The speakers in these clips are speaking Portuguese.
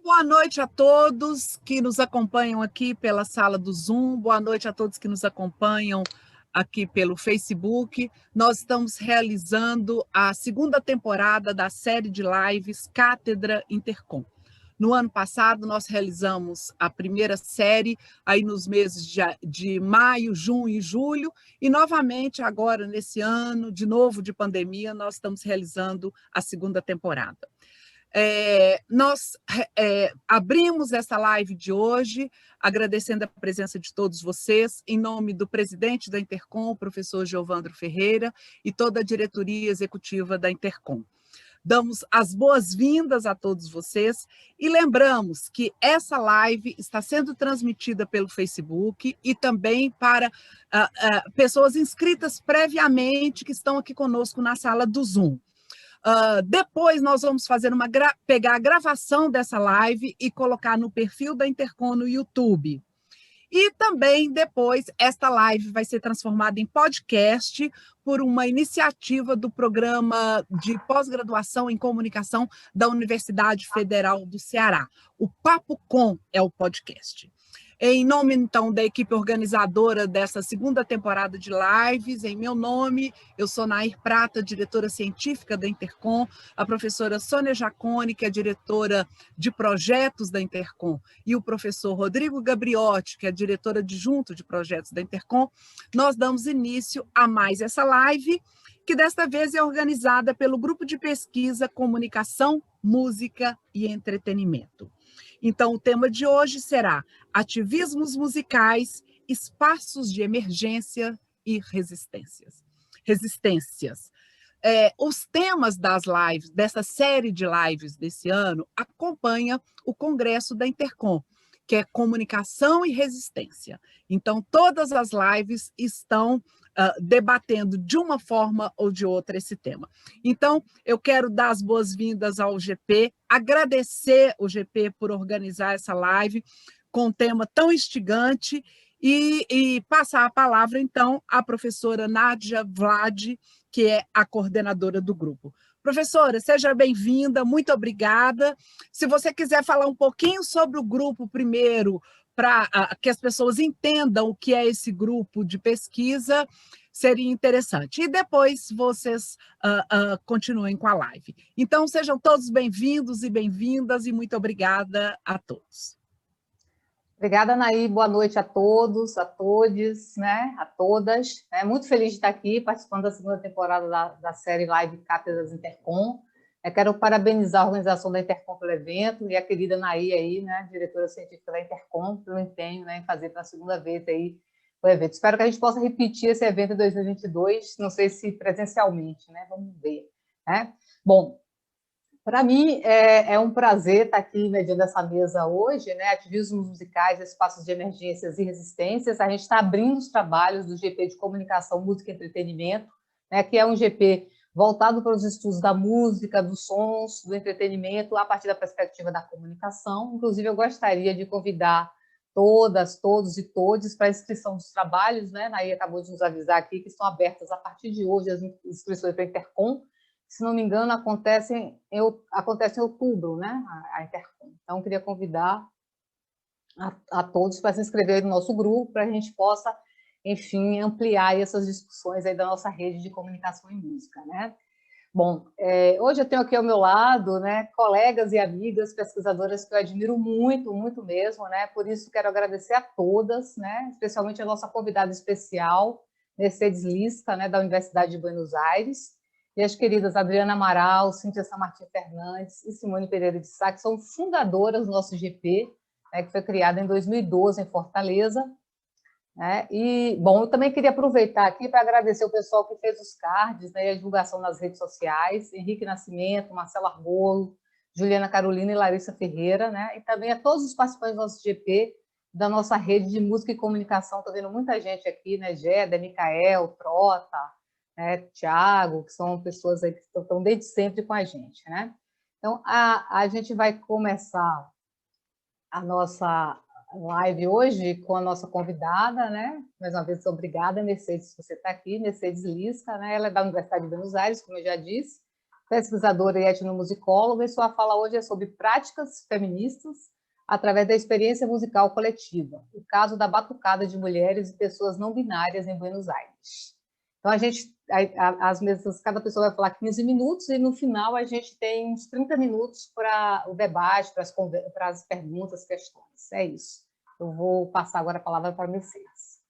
Boa noite a todos que nos acompanham aqui pela sala do Zoom, boa noite a todos que nos acompanham aqui pelo Facebook. Nós estamos realizando a segunda temporada da série de lives Cátedra Intercom. No ano passado, nós realizamos a primeira série aí nos meses de maio, junho e julho, e novamente agora, nesse ano, de novo de pandemia, nós estamos realizando a segunda temporada. Nós abrimos essa live de hoje, agradecendo a presença de todos vocês, em nome do presidente da Intercom, o professor Geovandro Ferreira, e toda a diretoria executiva da Intercom. Damos as boas-vindas a todos vocês e lembramos que essa live está sendo transmitida pelo Facebook e também para pessoas inscritas previamente que estão aqui conosco na sala do Zoom. Depois nós vamos fazer pegar a gravação dessa live e colocar no perfil da Intercom no YouTube. E também depois esta live vai ser transformada em podcast por uma iniciativa do programa de pós-graduação em comunicação da Universidade Federal do Ceará. O Papo Com é o podcast. Em nome, então, da equipe organizadora dessa segunda temporada de lives, em meu nome, eu sou Nair Prata, diretora científica da Intercom, a professora Sônia Jaconi, que é diretora de projetos da Intercom, e o professor Rodrigo Gabriotti, que é diretor adjunto de projetos da Intercom. Nós damos início a mais essa live, que desta vez é organizada pelo Grupo de Pesquisa Comunicação, Música e Entretenimento. Então, o tema de hoje será ativismos musicais, espaços de emergência e resistências. Os temas das lives, dessa série de lives desse ano, acompanham o Congresso da Intercom, que é Comunicação e Resistência. Então, todas as lives estão debatendo de uma forma ou de outra esse tema. Então, eu quero dar as boas-vindas ao GP, agradecer o GP por organizar essa live com um tema tão instigante e passar a palavra, então, à professora Nádia Vlad, que é a coordenadora do grupo. Professora, seja bem-vinda, muito obrigada. Se você quiser falar um pouquinho sobre o grupo primeiro, para que as pessoas entendam o que é esse grupo de pesquisa, seria interessante. E depois vocês continuem com a live. Então, sejam todos bem-vindos e bem-vindas, e muito obrigada a todos. Obrigada, Nair. Boa noite a todos, a todes, né? A todas. Muito feliz de estar aqui participando da segunda temporada da série Live Cátedras Intercom. Eu quero parabenizar a organização da Intercom pelo evento e a querida Nair aí, né, diretora científica da Intercom, pelo empenho, né, em fazer pela segunda vez aí o evento. Espero que a gente possa repetir esse evento em 2022, não sei se presencialmente, né? Vamos ver. Né? Bom, para mim é um prazer estar aqui mediando essa mesa hoje, né? Ativismos musicais, espaços de emergências e resistências. A gente está abrindo os trabalhos do GP de Comunicação, Música e Entretenimento, né, que é um GP voltado para os estudos da música, dos sons, do entretenimento, a partir da perspectiva da comunicação. Inclusive, eu gostaria de convidar todas, todos e todes para a inscrição dos trabalhos, né? Naí acabou de nos avisar aqui que estão abertas a partir de hoje as inscrições para a Intercom. Se não me engano, acontece em outubro, né? A Intercom. Então, eu queria convidar a todos para se inscrever no nosso grupo, para a gente possa, enfim, ampliar essas discussões aí da nossa rede de comunicação e música, né? Bom, hoje eu tenho aqui ao meu lado, né, colegas e amigas pesquisadoras que eu admiro muito, muito mesmo, né? Por isso quero agradecer a todas, né? Especialmente a nossa convidada especial, Mercedes Lisca, né, da Universidade de Buenos Aires, e as queridas Adriana Amaral, Cíntia Samartim Fernandes e Simone Pereira de Sá, que são fundadoras do nosso GP, né, que foi criado em 2012 em Fortaleza. E, bom, eu também queria aproveitar aqui para agradecer o pessoal que fez os cards, né, e a divulgação nas redes sociais, Henrique Nascimento, Marcelo Arbolo, Juliana Carolina e Larissa Ferreira, né, e também a todos os participantes do nosso GP, da nossa rede de música e comunicação. Estou vendo muita gente aqui, né, Géda, Micael, Trota, né, Tiago, que são pessoas aí que estão desde sempre com a gente, né. Então, a gente vai começar a nossa live hoje com a nossa convidada, né? Mais uma vez, obrigada, Mercedes, se você está aqui, Mercedes Lisca, né? Ela é da Universidade de Buenos Aires, como eu já disse, pesquisadora e etnomusicóloga, e sua fala hoje é sobre práticas feministas através da experiência musical coletiva, o caso da batucada de mulheres e pessoas não binárias em Buenos Aires. Então, as mesas, cada pessoa vai falar 15 minutos e no final a gente tem uns 30 minutos para o debate, para as perguntas, questões. É isso. Eu vou passar agora a palavra para a Mercedes.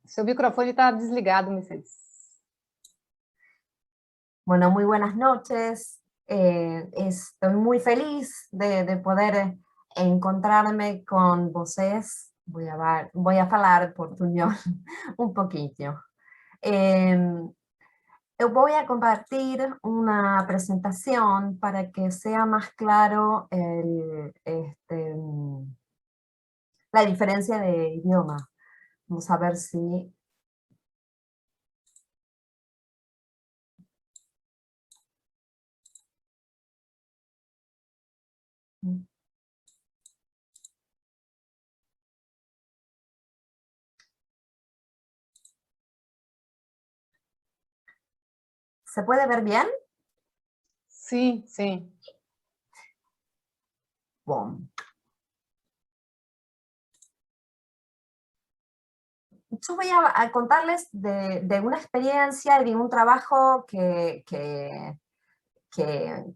Seu microfone está desligado, Mercedes. Bueno, muy buenas noches. Estoy muy feliz de poder encontrarme con vocês. Voy a falar portuñol un poquito. Yo voy a compartir una presentación para que sea más claro la diferencia de idioma. Vamos a ver si... ¿Se puede ver bien? Sí, sí. Bom. Yo voy a contarles de una experiencia y de un trabajo que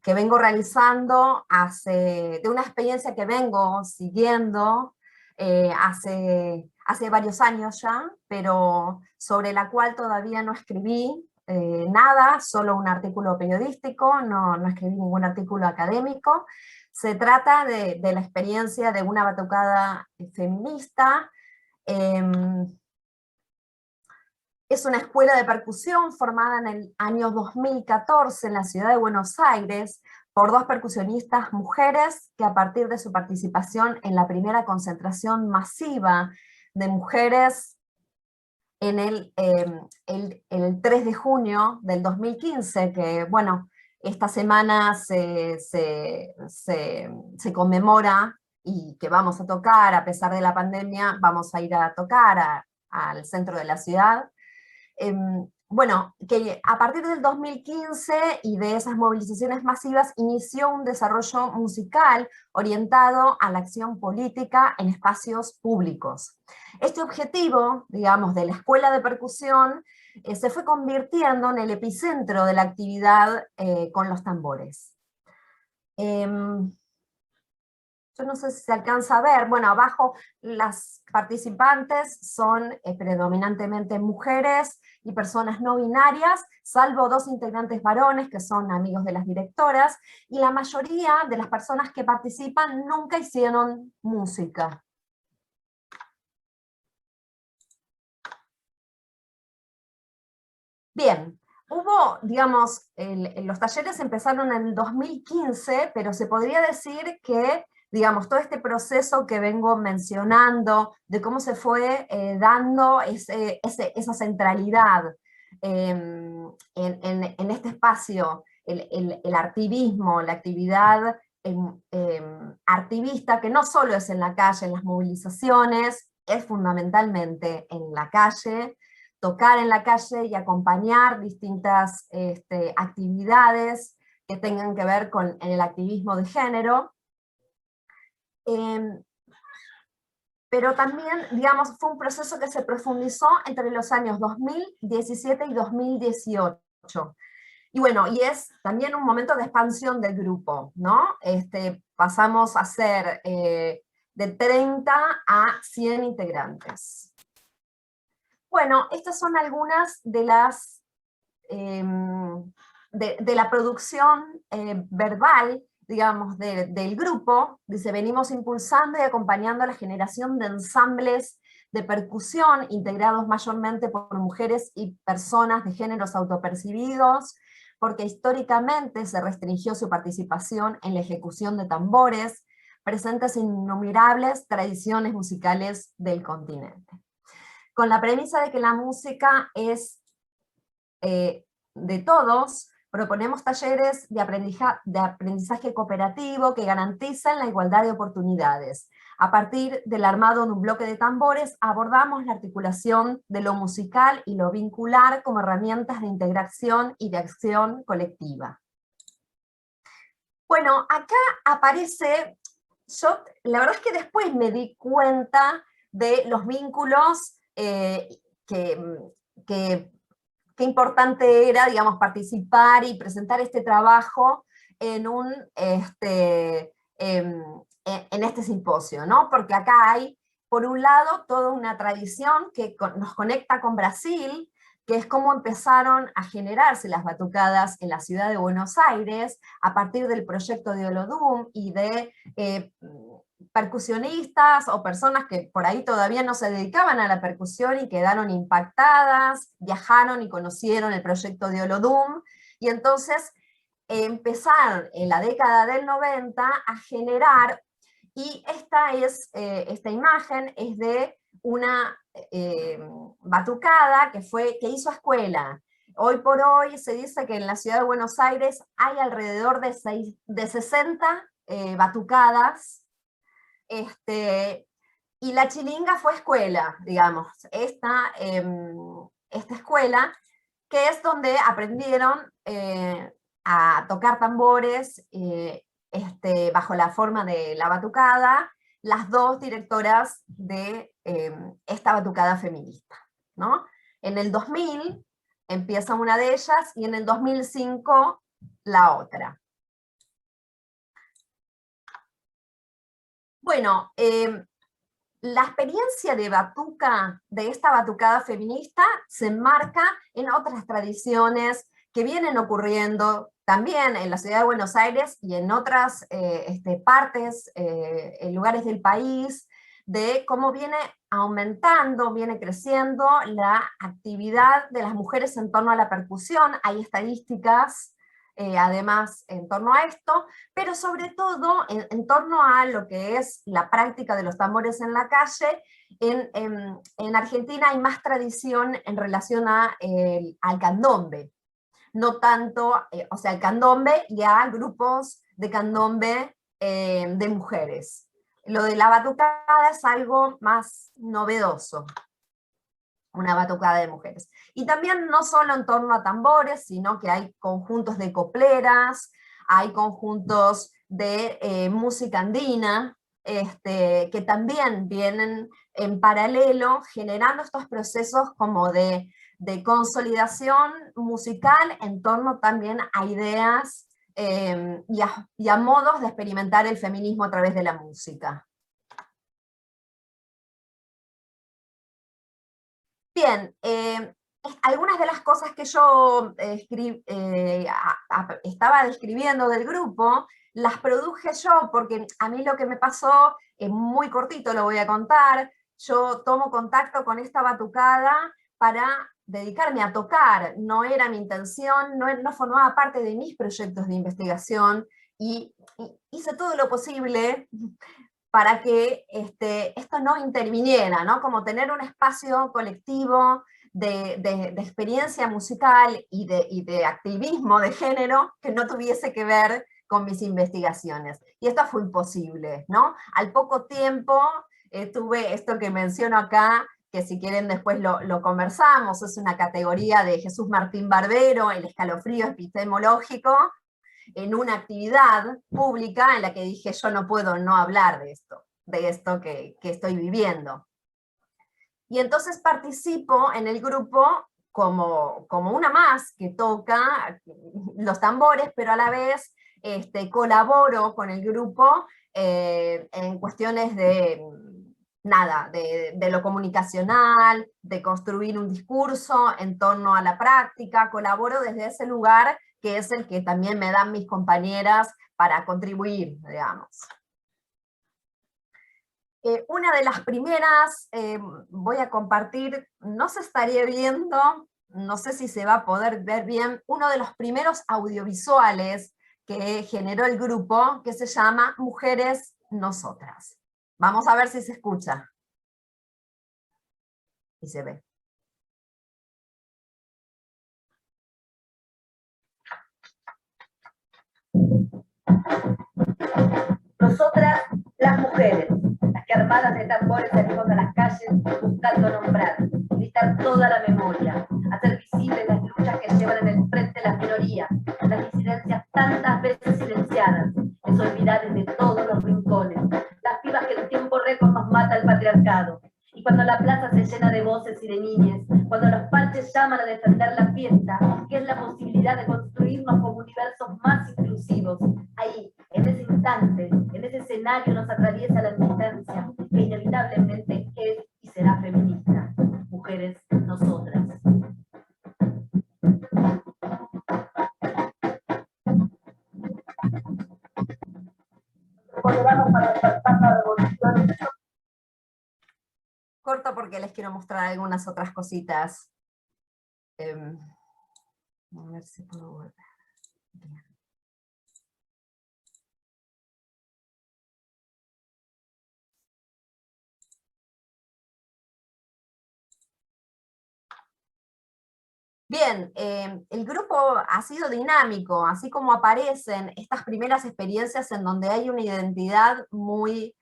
vengo realizando, de una experiencia que vengo siguiendo hace varios años ya, pero sobre la cual todavía no escribí nada, solo un artículo periodístico, no escribí ningún artículo académico. Se trata de la experiencia de una batucada feminista. Es una escuela de percusión formada en el año 2014 en la ciudad de Buenos Aires por 2 percusionistas mujeres que, a partir de su participación en la primera concentración masiva de mujeres en el 3 de junio del 2015, que bueno, esta semana se conmemora, y que vamos a tocar, a pesar de la pandemia, vamos a ir a tocar al centro de la ciudad. Bueno, que a partir del 2015 y de esas movilizaciones masivas inició un desarrollo musical orientado a la acción política en espacios públicos. Este objetivo, digamos, de la escuela de percusión se fue convirtiendo en el epicentro de la actividad con los tambores. Yo no sé si se alcanza a ver, bueno, abajo las participantes son predominantemente mujeres y personas no binarias, salvo 2 integrantes varones que son amigos de las directoras, y la mayoría de las personas que participan nunca hicieron música. Bien, digamos, los talleres empezaron en el 2015, pero se podría decir que, digamos, todo este proceso que vengo mencionando, de cómo se fue dando esa centralidad en este espacio, el activismo, la actividad activista, que no solo es en la calle, en las movilizaciones, es fundamentalmente en la calle, tocar en la calle y acompañar distintas actividades que tengan que ver con el activismo de género. Pero también, digamos, fue un proceso que se profundizó entre los años 2017 y 2018. Y bueno, y es también un momento de expansión del grupo, ¿no? Pasamos a ser de 30 a 100 integrantes. Bueno, estas son algunas de las de la producción verbal, digamos, del grupo. Dice, venimos impulsando y acompañando a la generación de ensambles de percusión integrados mayormente por mujeres y personas de géneros autopercibidos, porque históricamente se restringió su participación en la ejecución de tambores, presentes en innumerables tradiciones musicales del continente. Con la premisa de que la música es de todos, proponemos talleres de aprendizaje cooperativo que garantizan la igualdad de oportunidades, A partir del armado de un bloque de tambores, abordamos la articulación de lo musical y lo vincular como herramientas de integración y de acción colectiva. Bueno, acá aparece, la verdad es que después me di cuenta de los vínculos, qué importante era, digamos, participar y presentar este trabajo en este simposio, ¿no? Porque acá hay, por un lado, toda una tradición que nos conecta con Brasil, que es cómo empezaron a generarse las batucadas en la ciudad de Buenos Aires, a partir del proyecto de Olodum y de percusionistas o personas que por ahí todavía no se dedicaban a la percusión y quedaron impactadas, viajaron y conocieron el proyecto de Olodum, y entonces empezaron en la década del 90 a generar, y esta imagen es de una batucada que hizo escuela. Hoy por hoy se dice que en la ciudad de Buenos Aires hay alrededor de 60 batucadas, y la chilinga fue escuela, digamos, esta escuela, que es donde aprendieron a tocar tambores bajo la forma de la batucada, las dos directoras de esta batucada feminista, ¿no? En el 2000 empieza una de ellas y en el 2005 la otra. Bueno, la experiencia de batuca, de esta batucada feminista, se enmarca en otras tradiciones que vienen ocurriendo también en la ciudad de Buenos Aires y en otras partes, en lugares del país, de cómo viene aumentando, viene creciendo la actividad de las mujeres en torno a la percusión. Hay estadísticas además en torno a esto, pero sobre todo en torno a lo que es la práctica de los tambores en la calle. En Argentina hay más tradición en relación al candombe, no tanto, o sea, el candombe y a grupos de candombe de mujeres. Lo de la batucada es algo más novedoso, una batucada de mujeres. Y también no solo en torno a tambores, sino que hay conjuntos de copleras, hay conjuntos de música andina, que también vienen en paralelo generando estos procesos como de consolidación musical en torno también a ideas y a modos de experimentar el feminismo a través de la música. Bien, algunas de las cosas que yo estaba describiendo del grupo, las produje yo, porque a mí lo que me pasó, muy cortito lo voy a contar, yo tomo contacto con esta batucada para dedicarme a tocar, no era mi intención, no formaba parte de mis proyectos de investigación, y hice todo lo posible para que esto no interviniera, ¿no? Como tener un espacio colectivo de experiencia musical y de activismo de género que no tuviese que ver con mis investigaciones. Y esto fue imposible, ¿no? Al poco tiempo tuve esto que menciono acá, que si quieren después lo conversamos, es una categoría de Jesús Martín Barbero, el escalofrío epistemológico, en una actividad pública en la que dije, yo no puedo no hablar de esto que estoy viviendo. Y entonces participo en el grupo como una más que toca los tambores, pero a la vez colaboro con el grupo en cuestiones de lo comunicacional, de construir un discurso en torno a la práctica, colaboro desde ese lugar que es el que también me dan mis compañeras para contribuir, digamos. Una de las primeras, voy a compartir, no se estaría viendo, no sé si se va a poder ver bien, uno de los primeros audiovisuales que generó el grupo, que se llama Mujeres Nosotras. Vamos a ver si se escucha. Y se ve. Nosotras, las mujeres, las que armadas de tambores salimos a las calles buscando nombrar, gritar toda la memoria, hacer visibles las luchas que llevan en el frente las minorías, las disidencias tantas veces silenciadas, desolvidadas de todos los rincones, las pibas que en tiempo récord nos mata el patriarcado. Y cuando la plaza se llena de voces y de niñes, cuando los parches llaman a defender la fiesta, que es la posibilidad de construirnos como universos más inclusivos, ahí, en ese instante, en ese escenario nos atraviesa la militancia, que inevitablemente es y será feminista. Mujeres, nosotras. Corto porque les quiero mostrar algunas otras cositas. A ver si puedo volver. Bien. Bien, el grupo ha sido dinámico, así como aparecen estas primeras experiencias en donde hay una identidad muy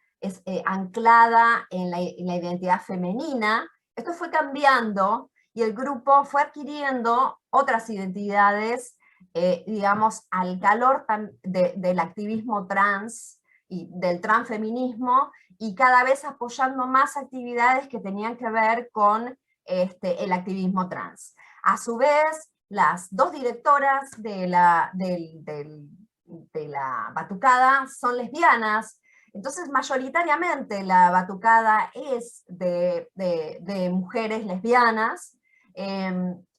anclada en la identidad femenina. Esto fue cambiando y el grupo fue adquiriendo otras identidades, digamos, al calor del activismo trans y del transfeminismo, y cada vez apoyando más actividades que tenían que ver con el activismo trans. A su vez, las dos directoras de la batucada son lesbianas, entonces mayoritariamente la batucada es de mujeres lesbianas,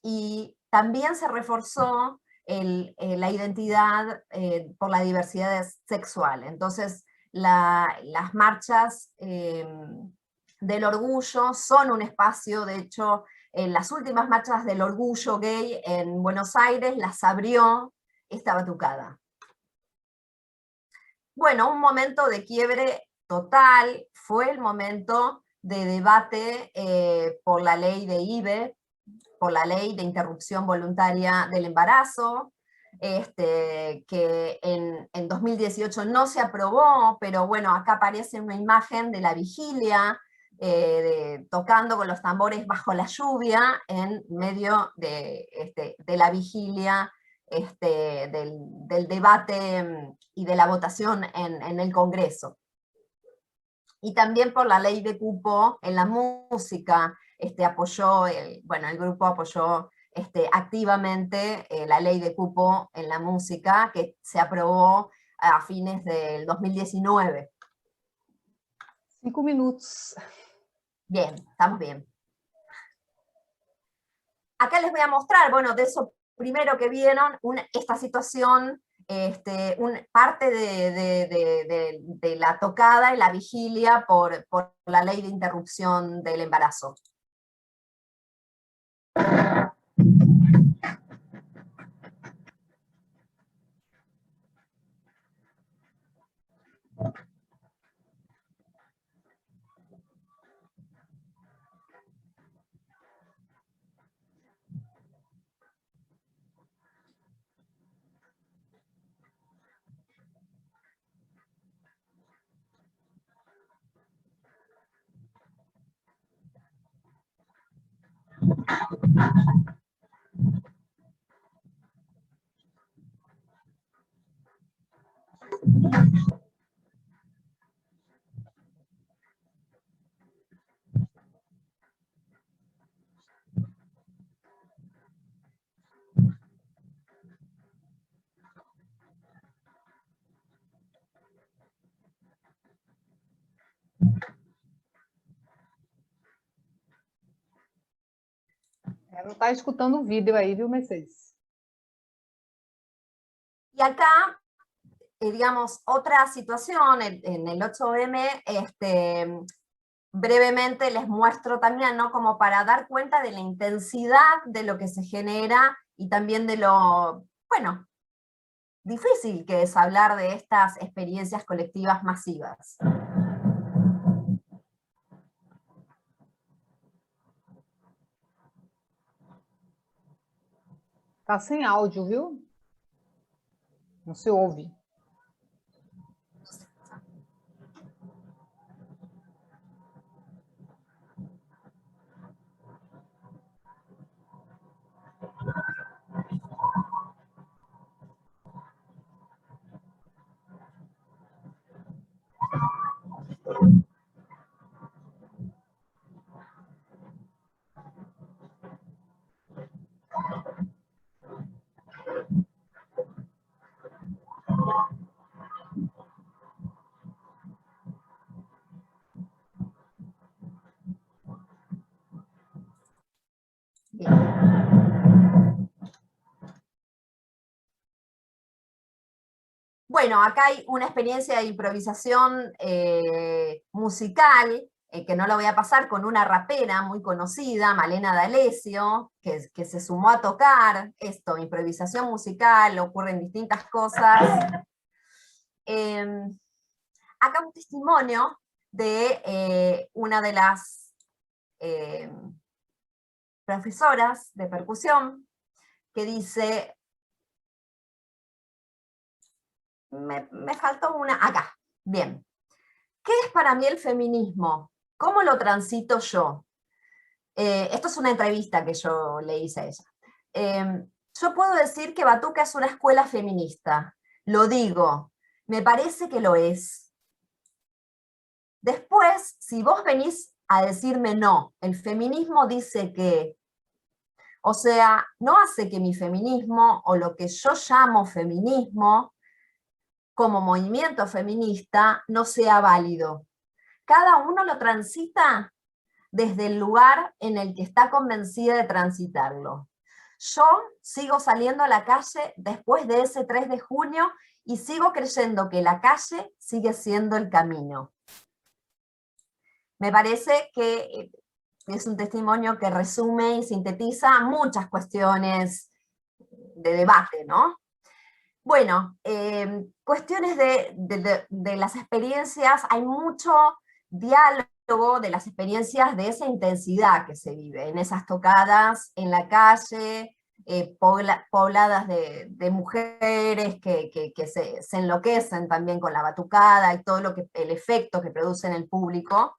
y también se reforzó la identidad por la diversidad sexual. Entonces las marchas del orgullo son un espacio, de hecho, en las últimas marchas del orgullo gay en Buenos Aires las abrió esta batucada. Bueno, un momento de quiebre total fue el momento de debate por la ley de IVE, por la ley de interrupción voluntaria del embarazo, que en 2018 no se aprobó, pero bueno, acá aparece una imagen de la vigilia, tocando con los tambores bajo la lluvia, en medio de la vigilia, del debate y de la votación en el Congreso. Y también por la ley de cupo en la música, el grupo apoyó activamente la ley de cupo en la música, que se aprobó a fines del 2019. 5 minutos. Bien, estamos bien. Acá les voy a mostrar, bueno, de eso primero que vieron, esta situación, parte de la tocada y la vigilia por la ley de interrupción del embarazo. Não está escutando o vídeo aí, viu, Mercedes? Y acá, digamos, otra situación en el 8M, brevemente les muestro también, ¿no? Como para dar cuenta de la intensidad de lo que se genera y también de lo, bueno, difícil que es hablar de estas experiencias colectivas masivas. Tá sem áudio, viu? Não se ouve. Bueno, acá hay una experiencia de improvisación musical, que no la voy a pasar, con una rapera muy conocida, Malena D'Alessio, que se sumó a tocar esto, improvisación musical, ocurren distintas cosas. Acá un testimonio de una de las profesoras de percusión, que dice, me faltó una, acá, bien. ¿Qué es para mí el feminismo? ¿Cómo lo transito yo? Esto es una entrevista que yo le hice a ella. Yo puedo decir que Batuca es una escuela feminista. Lo digo, me parece que lo es. Después, si vos venís a decirme no, el feminismo dice que, o sea, no hace que mi feminismo, o lo que yo llamo feminismo, como movimiento feminista, no sea válido. Cada uno lo transita desde el lugar en el que está convencida de transitarlo. Yo sigo saliendo a la calle después de ese 3 de junio y sigo creyendo que la calle sigue siendo el camino. Me parece que es un testimonio que resume y sintetiza muchas cuestiones de debate, ¿no? Bueno, cuestiones de las experiencias, hay mucho diálogo de las experiencias de esa intensidad que se vive, en esas tocadas en la calle, pobladas de mujeres que se enloquecen también con la batucada y todo el efecto que produce en el público.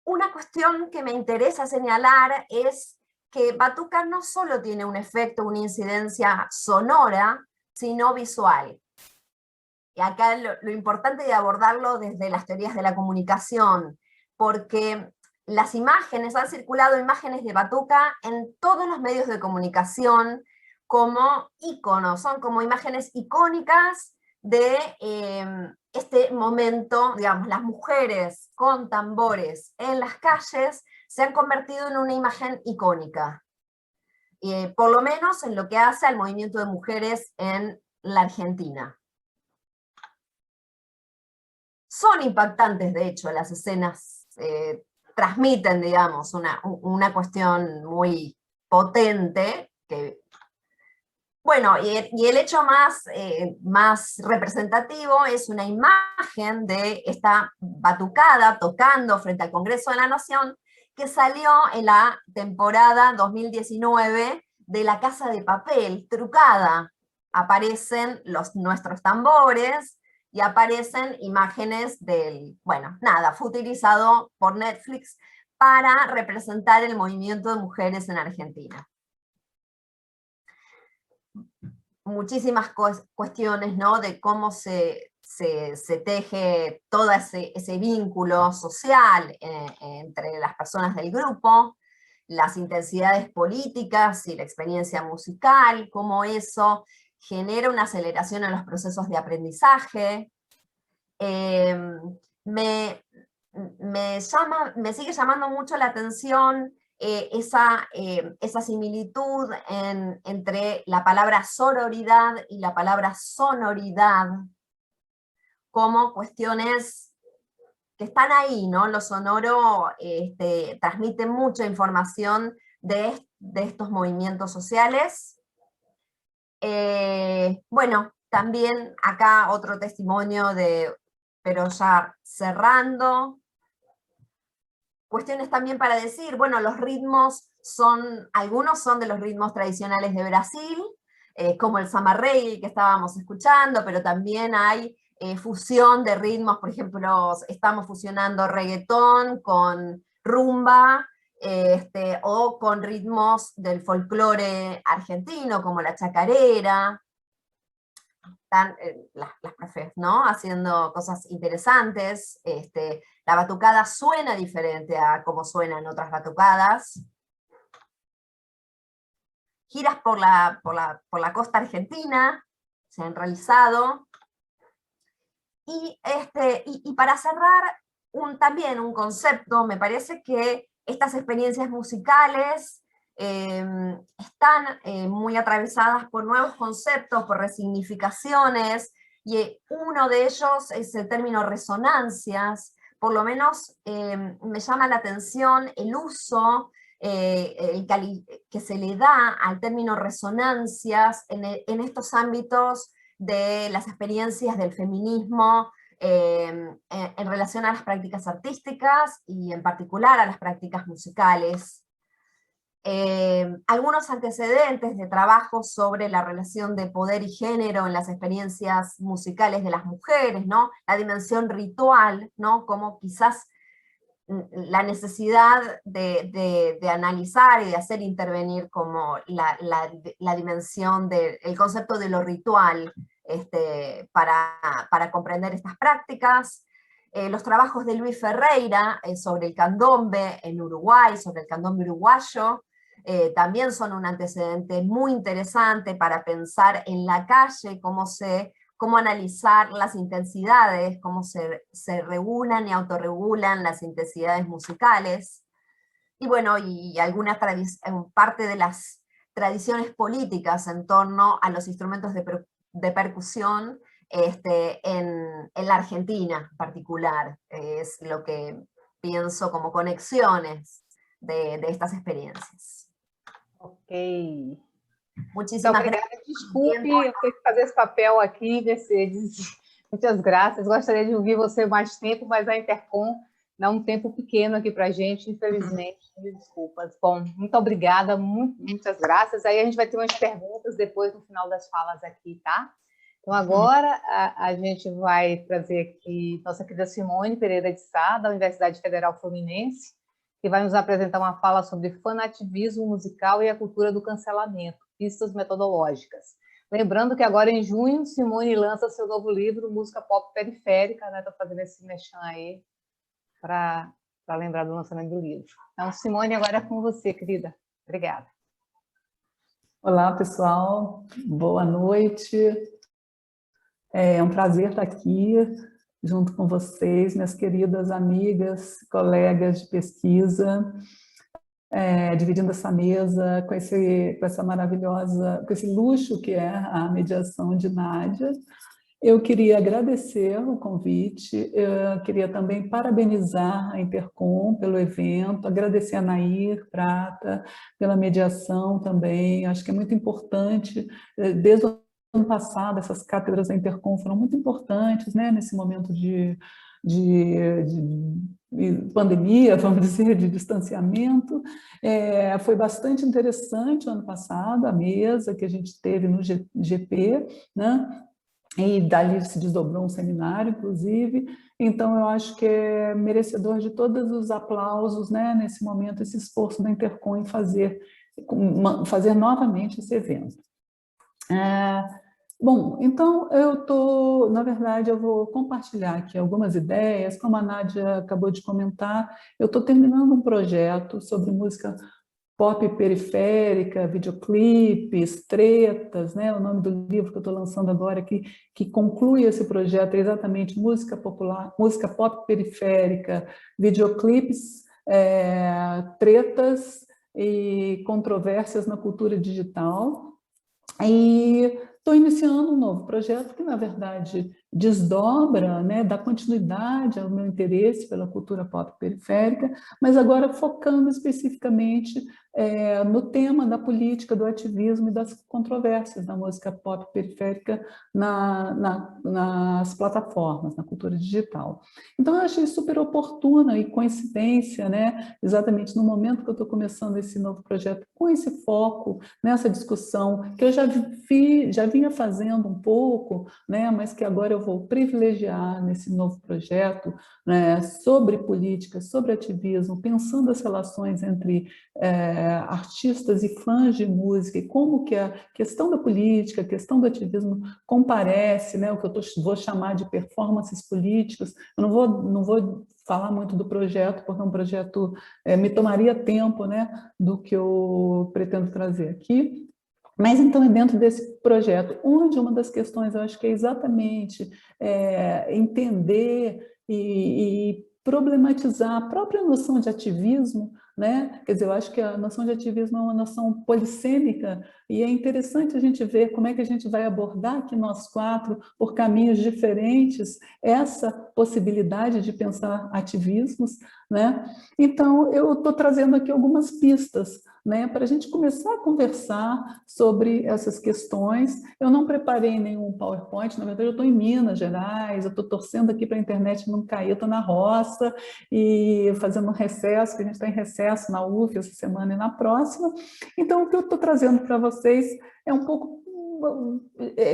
Una cuestión que me interesa señalar es que Batuca no solo tiene un efecto, una incidencia sonora, sino visual. Y acá lo importante de abordarlo desde las teorías de la comunicación, porque las imágenes, han circulado imágenes de Batuca en todos los medios de comunicación como íconos, son como imágenes icónicas de este momento, digamos, las mujeres con tambores en las calles se han convertido en una imagen icónica. Por lo menos en lo que hace al movimiento de mujeres en la Argentina. Son impactantes, de hecho, las escenas, transmiten, digamos, una cuestión muy potente, que, bueno, y el hecho más representativo es una imagen de esta batucada tocando frente al Congreso de la Nación, que salió en la temporada 2019 de La Casa de Papel, trucada. Aparecen nuestros tambores y aparecen imágenes del, bueno, nada, fue utilizado por Netflix para representar el movimiento de mujeres en Argentina. Muchísimas cuestiones, ¿no?, de cómo se teje todo ese vínculo social entre las personas del grupo, las intensidades políticas y la experiencia musical, cómo eso genera una aceleración en los procesos de aprendizaje. Me sigue llamando mucho la atención esa similitud entre la palabra sororidad y la palabra sonoridad, como cuestiones que están ahí, ¿no? Lo sonoro transmite mucha información de estos movimientos sociales. Bueno, también acá otro testimonio pero ya cerrando, cuestiones también para decir, bueno, los ritmos algunos son de los ritmos tradicionales de Brasil, como el samba reggae que estábamos escuchando, pero también hay fusión de ritmos, por ejemplo, estamos fusionando reggaetón con rumba, o con ritmos del folclore argentino, como la chacarera. están las profes, ¿no? Haciendo cosas interesantes. La batucada suena diferente a como suenan otras batucadas. Giras por la costa argentina se han realizado. Y para cerrar, también un concepto, me parece que estas experiencias musicales están muy atravesadas por nuevos conceptos, por resignificaciones, y uno de ellos es el término resonancias. Por lo menos me llama la atención el uso que se le da al término resonancias en estos ámbitos de las experiencias del feminismo en relación a las prácticas artísticas y en particular a las prácticas musicales. Algunos antecedentes de trabajo sobre la relación de poder y género en las experiencias musicales de las mujeres, ¿no? La dimensión ritual, ¿no? Como quizás la necesidad de analizar y de hacer intervenir como la dimensión del concepto de lo ritual para comprender estas prácticas. Los trabajos de Luis Ferreira sobre el candombe en Uruguay, sobre el candombe uruguayo, también son un antecedente muy interesante para pensar en la calle cómo analizar las intensidades, cómo se regulan y autorregulan las intensidades musicales. Y bueno, y parte de las tradiciones políticas en torno a los instrumentos de percusión en la Argentina en particular. Es lo que pienso como conexiones de estas experiencias. Ok. Muchísimas obrigada. gracias. Desculpe, eu tenho que fazer esse papel aqui, Mercedes. Muitas graças. Gostaria de ouvir você mais tempo, mas a Intercom dá um tempo pequeno aqui para a gente, infelizmente. Desculpas. Bom, muito obrigada, muitas graças. Aí a gente vai ter umas perguntas depois no final das falas aqui, tá? Então agora a gente vai trazer aqui nossa querida Simone Pereira de Sá, da Universidade Federal Fluminense, que vai nos apresentar uma fala sobre fanativismo musical e a cultura do cancelamento, pistas metodológicas. Lembrando que agora, em junho, Simone lança seu novo livro, Música Pop Periférica, né? Estou fazendo esse merchan aí para lembrar do lançamento do livro. Então, Simone, agora é com você, querida. Obrigada. Olá, pessoal. Boa noite. É um prazer estar aqui junto com vocês, minhas queridas amigas, colegas de pesquisa, dividindo essa mesa com essa maravilhosa, com esse luxo que é a mediação de Nádia. Eu queria agradecer o convite, eu queria também parabenizar a Intercom pelo evento, agradecer a Nair Prata pela mediação também. Acho que é muito importante, desde o ano passado, essas cátedras da Intercom foram muito importantes, né, nesse momento de pandemia, vamos dizer, de distanciamento. Foi bastante interessante o ano passado, a mesa que a gente teve no GP, né? E dali se desdobrou um seminário, inclusive. Então, eu acho que é merecedor de todos os aplausos, né, nesse momento, esse esforço da Intercom em fazer novamente esse evento. Bom, então, na verdade, eu vou compartilhar aqui algumas ideias, como a Nádia acabou de comentar, eu estou terminando um projeto sobre música pop periférica, videoclipes, tretas, né? O nome do livro que eu estou lançando agora, que conclui esse projeto, é exatamente música popular, música pop periférica, videoclipes, tretas e controvérsias na cultura digital. E estou iniciando um novo projeto que, na verdade, desdobra, né, dá continuidade ao meu interesse pela cultura pop periférica, mas agora focando especificamente no tema da política, do ativismo e das controvérsias da música pop periférica nas plataformas, na cultura digital. Então, eu achei super oportuna e coincidência, né, exatamente no momento que eu estou começando esse novo projeto, com esse foco, nessa discussão, que eu já vi vinha fazendo um pouco, né, mas que agora eu vou privilegiar nesse novo projeto, né, sobre política, sobre ativismo, pensando as relações entre artistas e fãs de música, e como que a questão da política, a questão do ativismo comparece, né, o que eu vou chamar de performances políticas. Eu não vou falar muito do projeto, porque é um projeto me tomaria tempo, né, do que eu pretendo trazer aqui. Mas, então, é dentro desse projeto, onde uma das questões, eu acho que é exatamente entender e problematizar a própria noção de ativismo, né? Quer dizer, eu acho que a noção de ativismo é uma noção polissêmica, e é interessante a gente ver como é que a gente vai abordar aqui nós quatro, por caminhos diferentes, essa possibilidade de pensar ativismos, né? Então, eu estou trazendo aqui algumas pistas, né, para a gente começar a conversar sobre essas questões. Eu não preparei nenhum PowerPoint, na verdade eu estou em Minas Gerais, eu estou torcendo aqui para a internet não cair, eu estou na roça e fazendo um recesso, que a gente está em recesso na UF essa semana e na próxima. Então, o que eu estou trazendo para vocês é um pouco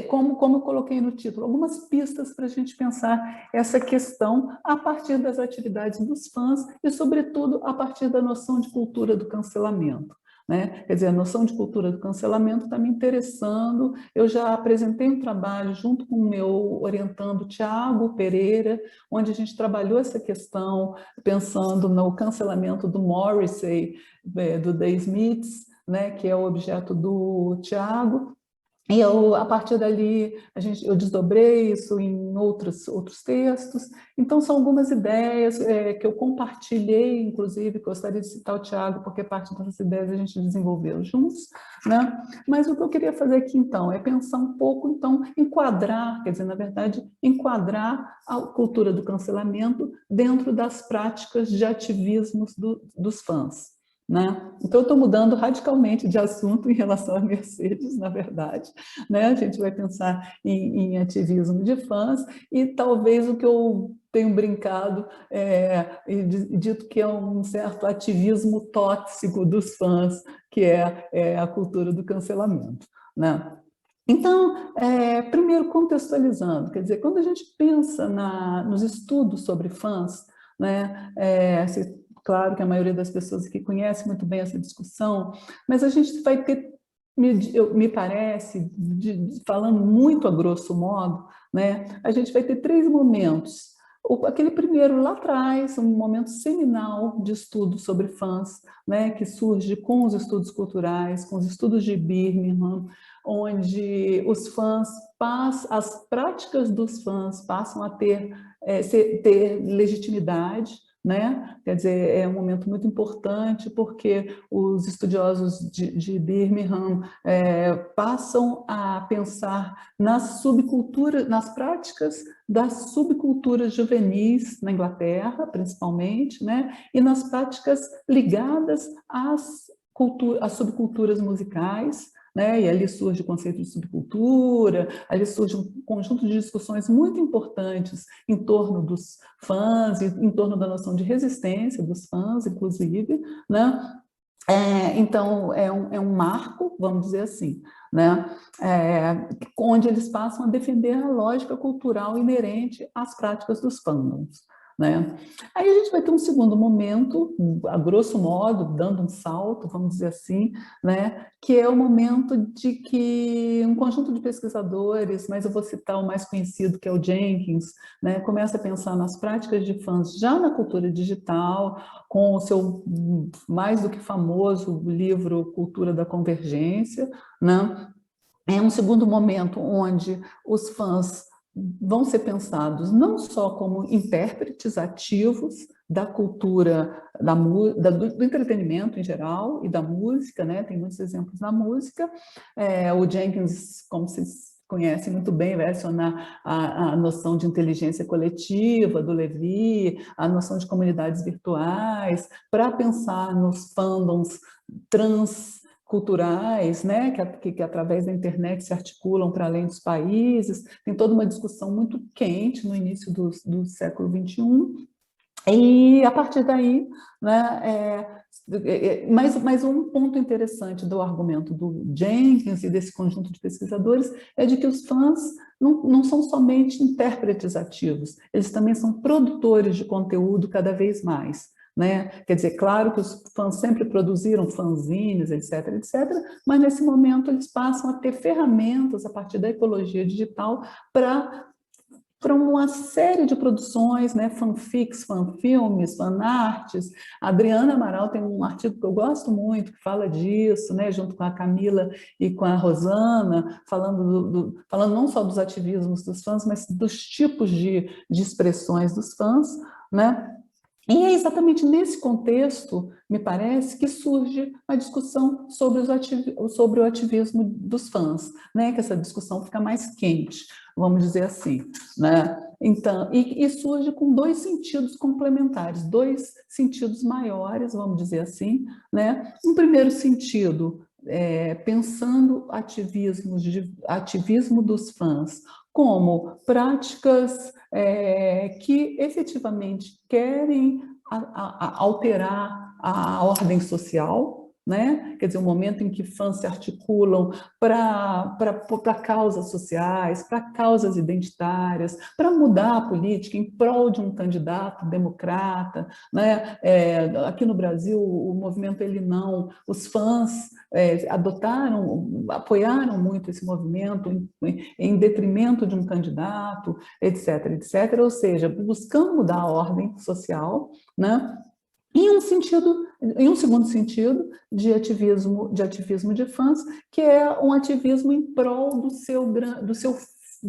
como eu coloquei no título, algumas pistas para a gente pensar essa questão a partir das atividades dos fãs e, sobretudo, a partir da noção de cultura do cancelamento. Né? Quer dizer, a noção de cultura do cancelamento está me interessando. Eu já apresentei um trabalho junto com o meu orientando Tiago Pereira, onde a gente trabalhou essa questão pensando no cancelamento do Morrissey, do The Smiths, né, que é o objeto do Tiago. E eu, a partir dali, eu desdobrei isso em outros textos. Então, são algumas ideias que eu compartilhei, inclusive, gostaria de citar o Tiago, porque parte dessas ideias a gente desenvolveu juntos, né? Mas o que eu queria fazer aqui, então, é pensar um pouco, então, enquadrar, quer dizer, na verdade, enquadrar a cultura do cancelamento dentro das práticas de ativismos dos fãs. Né? Então, eu estou mudando radicalmente de assunto em relação a Mercedes, na verdade. Né? A gente vai pensar em ativismo de fãs e talvez o que eu tenho brincado e dito que é um certo ativismo tóxico dos fãs, que é a cultura do cancelamento. Né? Então, primeiro contextualizando, quer dizer, quando a gente pensa nos estudos sobre fãs, né, claro que a maioria das pessoas aqui conhece muito bem essa discussão, mas a gente vai ter, me parece, falando muito a grosso modo, né, a gente vai ter 3 momentos. Aquele primeiro lá atrás, um momento seminal de estudo sobre fãs, né, que surge com os estudos culturais, com os estudos de Birmingham, onde os fãs as práticas dos fãs passam a ter legitimidade, né? Quer dizer, é um momento muito importante porque os estudiosos de Birmingham passam a pensar nas subculturas, nas práticas das subculturas juvenis na Inglaterra, principalmente, né? E nas práticas ligadas às subculturas musicais, né? E ali surge o conceito de subcultura, ali surge um conjunto de discussões muito importantes em torno dos fãs, em torno da noção de resistência dos fãs, inclusive, né? Então, é um marco, vamos dizer assim, né? Onde eles passam a defender a lógica cultural inerente às práticas dos fandoms. Né? Aí a gente vai ter um segundo momento, a grosso modo, dando um salto, vamos dizer assim, né? Que é o momento de que um conjunto de pesquisadores, mas eu vou citar o mais conhecido, que é o Jenkins, né? Começa a pensar nas práticas de fãs já na cultura digital, com o seu mais do que famoso livro Cultura da Convergência, né? É um segundo momento onde os fãs vão ser pensados não só como intérpretes ativos da cultura, do entretenimento em geral e da música, né? Tem muitos exemplos na música. O Jenkins, como vocês conhecem muito bem, vai acionar a noção de inteligência coletiva do Levy, a noção de comunidades virtuais, para pensar nos fandoms transculturais, né, que através da internet se articulam para além dos países. Tem toda uma discussão muito quente no início do século XXI. E a partir daí, né, mas um ponto interessante do argumento do Jenkins e desse conjunto de pesquisadores é de que os fãs não são somente intérpretes ativos, eles também são produtores de conteúdo cada vez mais. Né? Quer dizer, claro que os fãs sempre produziram fanzines, etc., etc., mas nesse momento eles passam a ter ferramentas a partir da ecologia digital para uma série de produções, né, fanfics, fanfilmes, fanarts. A Adriana Amaral tem um artigo que eu gosto muito, que fala disso, né, junto com a Camila e com a Rosana, falando não só dos ativismos dos fãs, mas dos tipos de expressões dos fãs, né? E é exatamente nesse contexto, me parece, que surge a discussão sobre o ativismo dos fãs, né? Que essa discussão fica mais quente, vamos dizer assim, né? Então, e surge com dois sentidos complementares, dois sentidos maiores, vamos dizer assim, né? Um primeiro sentido, pensando ativismo dos fãs como práticas que efetivamente querem alterar a ordem social, né? Quer dizer, o momento em que fãs se articulam para causas sociais, para causas identitárias, para mudar a política em prol de um candidato democrata, né? Aqui no Brasil, o movimento Ele Não, os fãs apoiaram muito esse movimento em detrimento de um candidato, etc., etc., ou seja, buscando mudar a ordem social, né? Em um segundo sentido, de ativismo de fãs, que é um ativismo em prol do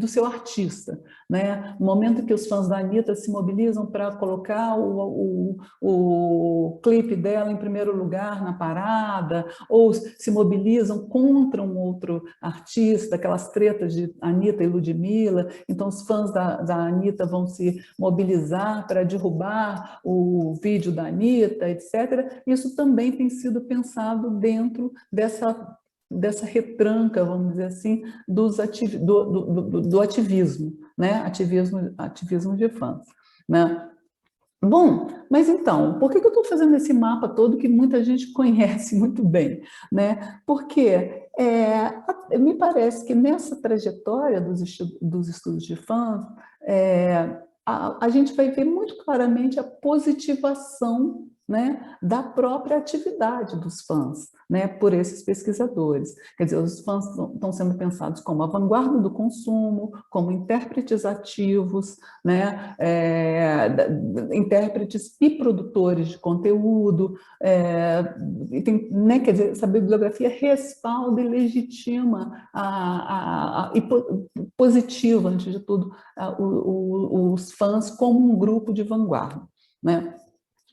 seu artista, né? No momento em que os fãs da Anitta se mobilizam para colocar o clipe dela em primeiro lugar na parada, ou se mobilizam contra um outro artista, aquelas tretas de Anitta e Ludmilla, então os fãs da Anitta vão se mobilizar para derrubar o vídeo da Anitta, etc. Isso também tem sido pensado dentro dessa retranca, vamos dizer assim, do ativismo, né? Ativismo de fãs, né? Bom, mas então, por que eu estou fazendo esse mapa todo que muita gente conhece muito bem, né? Porque me parece que nessa trajetória dos estudos de fãs, a gente vai ver muito claramente a positivação, né, da própria atividade dos fãs, né, por esses pesquisadores. Quer dizer, os fãs estão sendo pensados como a vanguarda do consumo, como intérpretes ativos, né, intérpretes e produtores de conteúdo, né, quer dizer, essa bibliografia respalda e legitima e positiva, antes de tudo, os fãs como um grupo de vanguarda, né?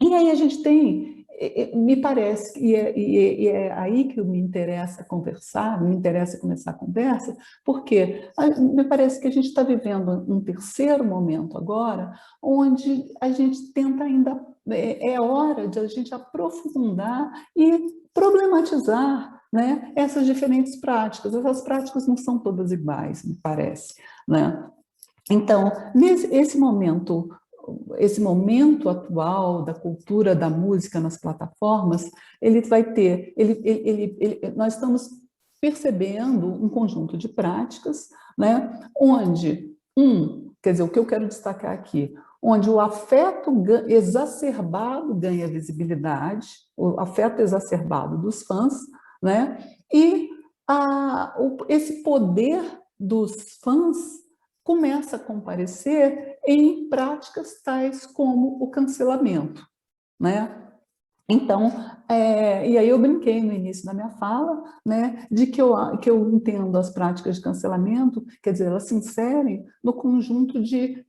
E aí a gente tem, me parece, e é aí que me interessa conversar, me interessa começar a conversa, porque me parece que a gente está vivendo um terceiro momento agora, onde a gente tenta ainda, é hora de a gente aprofundar e problematizar, né, essas diferentes práticas. Essas práticas não são todas iguais, me parece, né? Então, esse momento atual da cultura da música nas plataformas, ele vai ter, nós estamos percebendo um conjunto de práticas, né, onde, quer dizer, o que eu quero destacar aqui, onde o afeto exacerbado ganha visibilidade, o afeto exacerbado dos fãs, né, e esse poder dos fãs começa a comparecer em práticas tais como o cancelamento, né? Então, e aí eu brinquei no início da minha fala, né, de que eu entendo as práticas de cancelamento, quer dizer, elas se inserem no conjunto de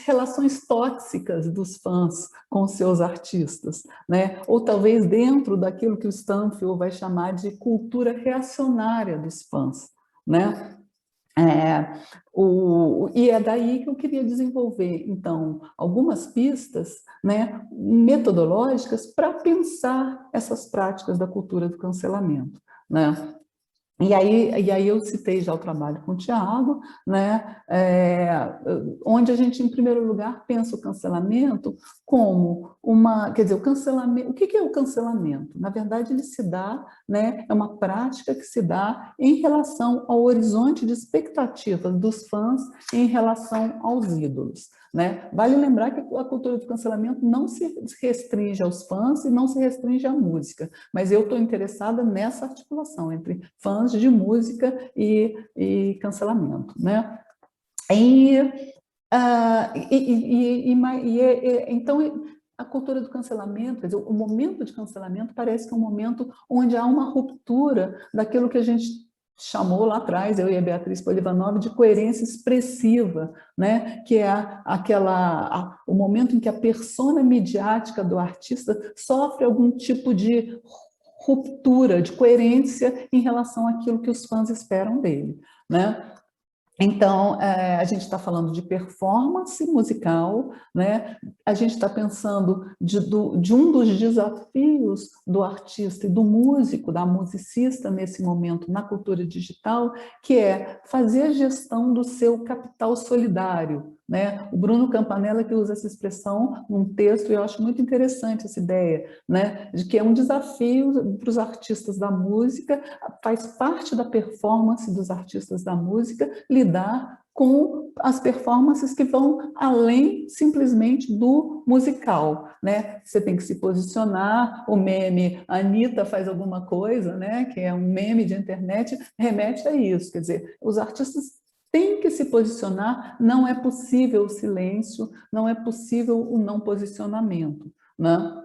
relações tóxicas dos fãs com seus artistas, né? Ou talvez dentro daquilo que o Stanfield vai chamar de cultura reacionária dos fãs, né? E é daí que eu queria desenvolver, então, algumas pistas, né, metodológicas para pensar essas práticas da cultura do cancelamento, né? E aí eu citei já o trabalho com o Tiago, né, onde a gente, em primeiro lugar, pensa o cancelamento como quer dizer, o cancelamento, o que é o cancelamento? Na verdade, ele se dá, né, é uma prática que se dá em relação ao horizonte de expectativas dos fãs em relação aos ídolos, né? Vale lembrar que a cultura do cancelamento não se restringe aos fãs e não se restringe à música, mas eu estou interessada nessa articulação entre fãs de música e cancelamento, né? Então, a cultura do cancelamento, quer dizer, o momento de cancelamento parece que é um momento onde há uma ruptura daquilo que a gente chamou lá atrás, eu e a Beatriz Polivanov, de coerência expressiva, né? Que é o momento em que a persona midiática do artista sofre algum tipo de ruptura, de coerência em relação àquilo que os fãs esperam dele, né? Então, a gente está falando de performance musical, né? A gente está pensando de um dos desafios do artista e do músico, da musicista nesse momento na cultura digital, que é fazer a gestão do seu capital solidário, né? O Bruno Campanella que usa essa expressão num texto, e eu acho muito interessante essa ideia, né? De que é um desafio para os artistas da música, faz parte da performance dos artistas da música lidar com as performances que vão além simplesmente do musical, né? Você tem que se posicionar, o meme a Anitta faz alguma coisa, né? Que é um meme de internet, remete a isso, quer dizer, os artistas têm que se posicionar, não é possível o silêncio, não é possível o não posicionamento, né?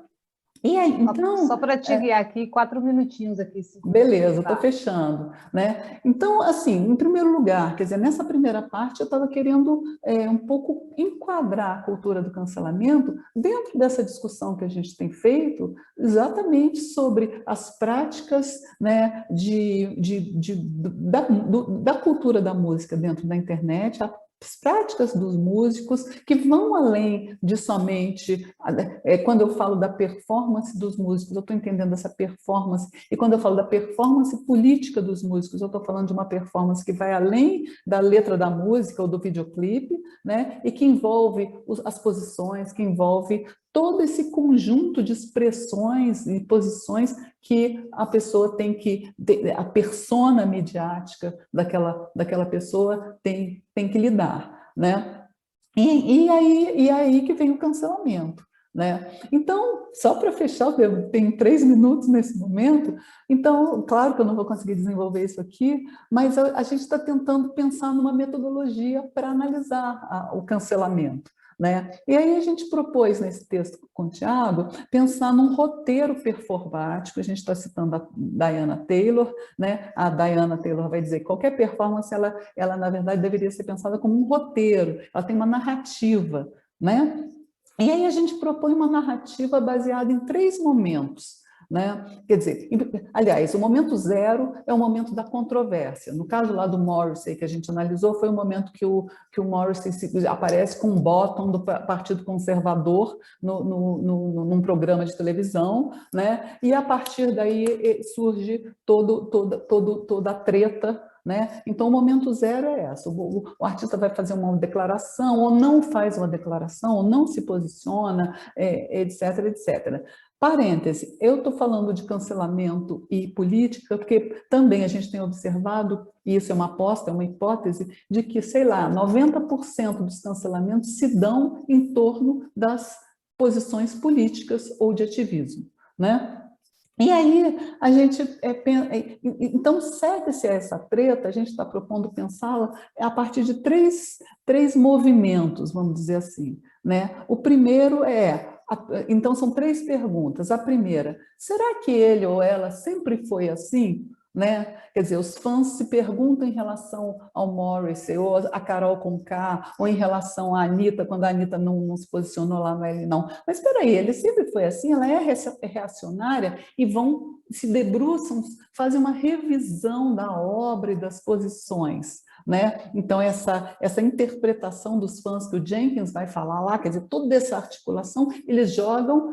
E aí, então... Só para te guiar aqui, 4 minutinhos aqui. Beleza, estou fechando, né? Então, assim, em primeiro lugar, quer dizer, nessa primeira parte eu estava querendo um pouco enquadrar a cultura do cancelamento dentro dessa discussão que a gente tem feito exatamente sobre as práticas, né, da cultura da música dentro da internet, as práticas dos músicos que vão além de somente, quando eu falo da performance dos músicos, eu estou entendendo essa performance, e quando eu falo da performance política dos músicos, eu estou falando de uma performance que vai além da letra da música ou do videoclipe, né, e que envolve as posições, que envolve todo esse conjunto de expressões e posições que a pessoa tem que, a persona midiática daquela pessoa tem que lidar, né? E aí que vem o cancelamento, né? Então, só para fechar, eu tenho 3 minutos nesse momento, então, claro que eu não vou conseguir desenvolver isso aqui, mas a gente está tentando pensar numa metodologia para analisar o cancelamento, né? E aí a gente propôs nesse texto com o Tiago pensar num roteiro performático. A gente está citando a Diana Taylor, né? A Diana Taylor vai dizer que qualquer performance ela na verdade deveria ser pensada como um roteiro, ela tem uma narrativa, né? E aí a gente propõe uma narrativa baseada em 3 momentos, né? Quer dizer, aliás, o momento 0 é o momento da controvérsia. No caso lá do Morrissey, que a gente analisou, foi o momento que o Morrissey aparece com um bottom do Partido Conservador num programa de televisão, né? E a partir daí surge toda a treta, né? Então, o momento 0 é esse. O artista vai fazer uma declaração, ou não faz uma declaração, ou não se posiciona, etc, etc. Parêntese, eu estou falando de cancelamento e política, porque também a gente tem observado, e isso é uma aposta, é uma hipótese, de que, sei lá, 90% dos cancelamentos se dão em torno das posições políticas ou de ativismo, né? E aí, a gente, então, segue-se essa treta, a gente está propondo pensá-la a partir de três movimentos, vamos dizer assim, né? O primeiro então, são 3 perguntas. A primeira, será que ele ou ela sempre foi assim? Né? Quer dizer, os fãs se perguntam em relação ao Morrissey, ou a Carol Conká, ou em relação à Anitta, quando a Anitta não se posicionou lá no L, não. Mas espera aí, ele sempre foi assim, ela é reacionária, e se debruçam, fazem uma revisão da obra e das posições, né? Então, essa interpretação dos fãs que o Jenkins vai falar lá, quer dizer, toda essa articulação, eles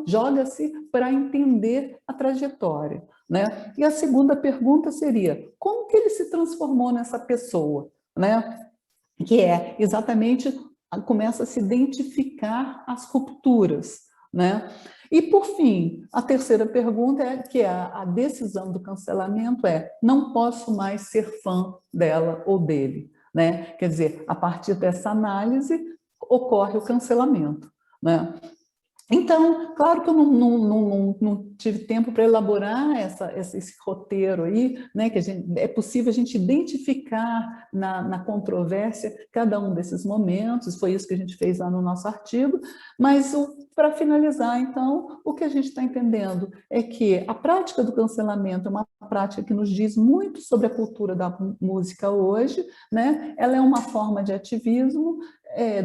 joga-se para entender a trajetória. né? E a segunda pergunta seria, como que ele se transformou nessa pessoa, né? Que é exatamente, começa a se identificar as rupturas, né? E, por fim, a terceira pergunta é que a decisão do cancelamento é: não posso mais ser fã dela ou dele, né? Quer dizer, a partir dessa análise ocorre o cancelamento, né? Então, claro que eu não tive tempo para elaborar esse roteiro aí, né, que é possível a gente identificar na controvérsia cada um desses momentos, foi isso que a gente fez lá no nosso artigo, mas para finalizar, então, o que a gente está entendendo é que a prática do cancelamento é uma prática que nos diz muito sobre a cultura da música hoje, né? Ela é uma forma de ativismo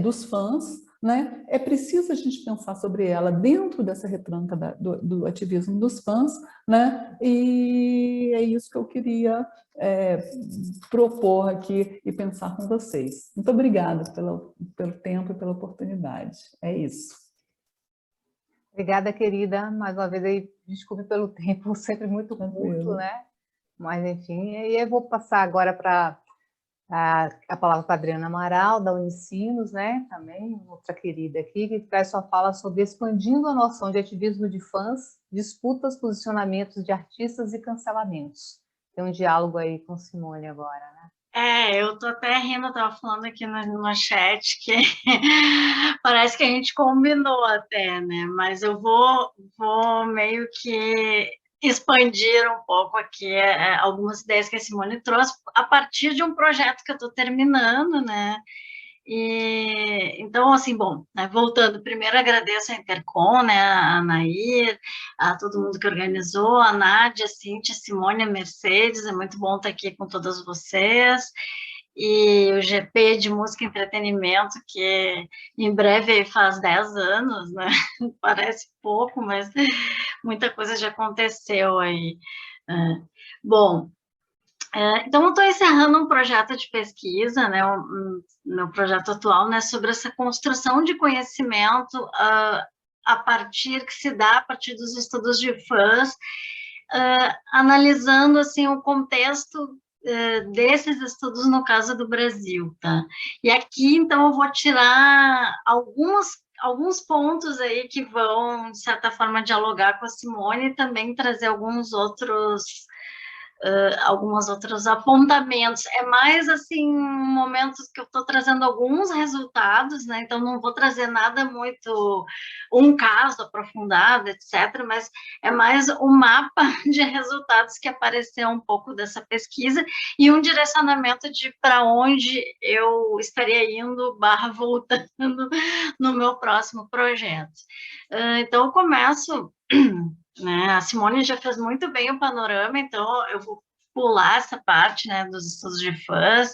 dos fãs, né? É preciso a gente pensar sobre ela dentro dessa retranca do ativismo dos fãs, né? E é isso que eu queria propor aqui e pensar com vocês. Muito obrigada pelo tempo e pela oportunidade. É isso. Obrigada, querida. Mais uma vez, aí, desculpe pelo tempo, sempre muito curto, né? Mas, enfim, e eu vou passar agora para a palavra para a Adriana Amaral, da Unicinos, né? Também, outra querida aqui, que traz sua fala sobre expandindo a noção de ativismo de fãs, disputas, posicionamentos de artistas e cancelamentos. Tem um diálogo aí com Simone agora, né? Eu tô até rindo, eu tava falando aqui no chat que parece que a gente combinou até, né? Mas eu vou meio que expandir um pouco aqui algumas ideias que a Simone trouxe a partir de um projeto que eu estou terminando, né? E, então, assim, bom, né, voltando, primeiro agradeço a Intercom, né, a Nair, a todo mundo que organizou, a Nádia, a Cíntia, a Simone, a Mercedes, é muito bom estar aqui com todas vocês, e o GP de Música e Entretenimento, que em breve faz 10 anos, né, parece pouco, mas muita coisa já aconteceu aí. Bom, então eu estou encerrando um projeto de pesquisa, né, meu projeto atual, né, sobre essa construção de conhecimento a partir dos estudos de fãs, analisando assim o contexto desses estudos no caso do Brasil, tá? E aqui, então, eu vou tirar alguns pontos aí que vão, de certa forma, dialogar com a Simone e também trazer alguns outros apontamentos. É mais, assim, momentos que eu estou trazendo alguns resultados, né? Então, não vou trazer nada muito, um caso aprofundado, etc., mas é mais um mapa de resultados que apareceu um pouco dessa pesquisa e um direcionamento de para onde eu estaria indo, voltando no meu próximo projeto. Então, eu começo... Né? A Simone já fez muito bem o panorama, então eu vou pular essa parte, né, dos estudos de fãs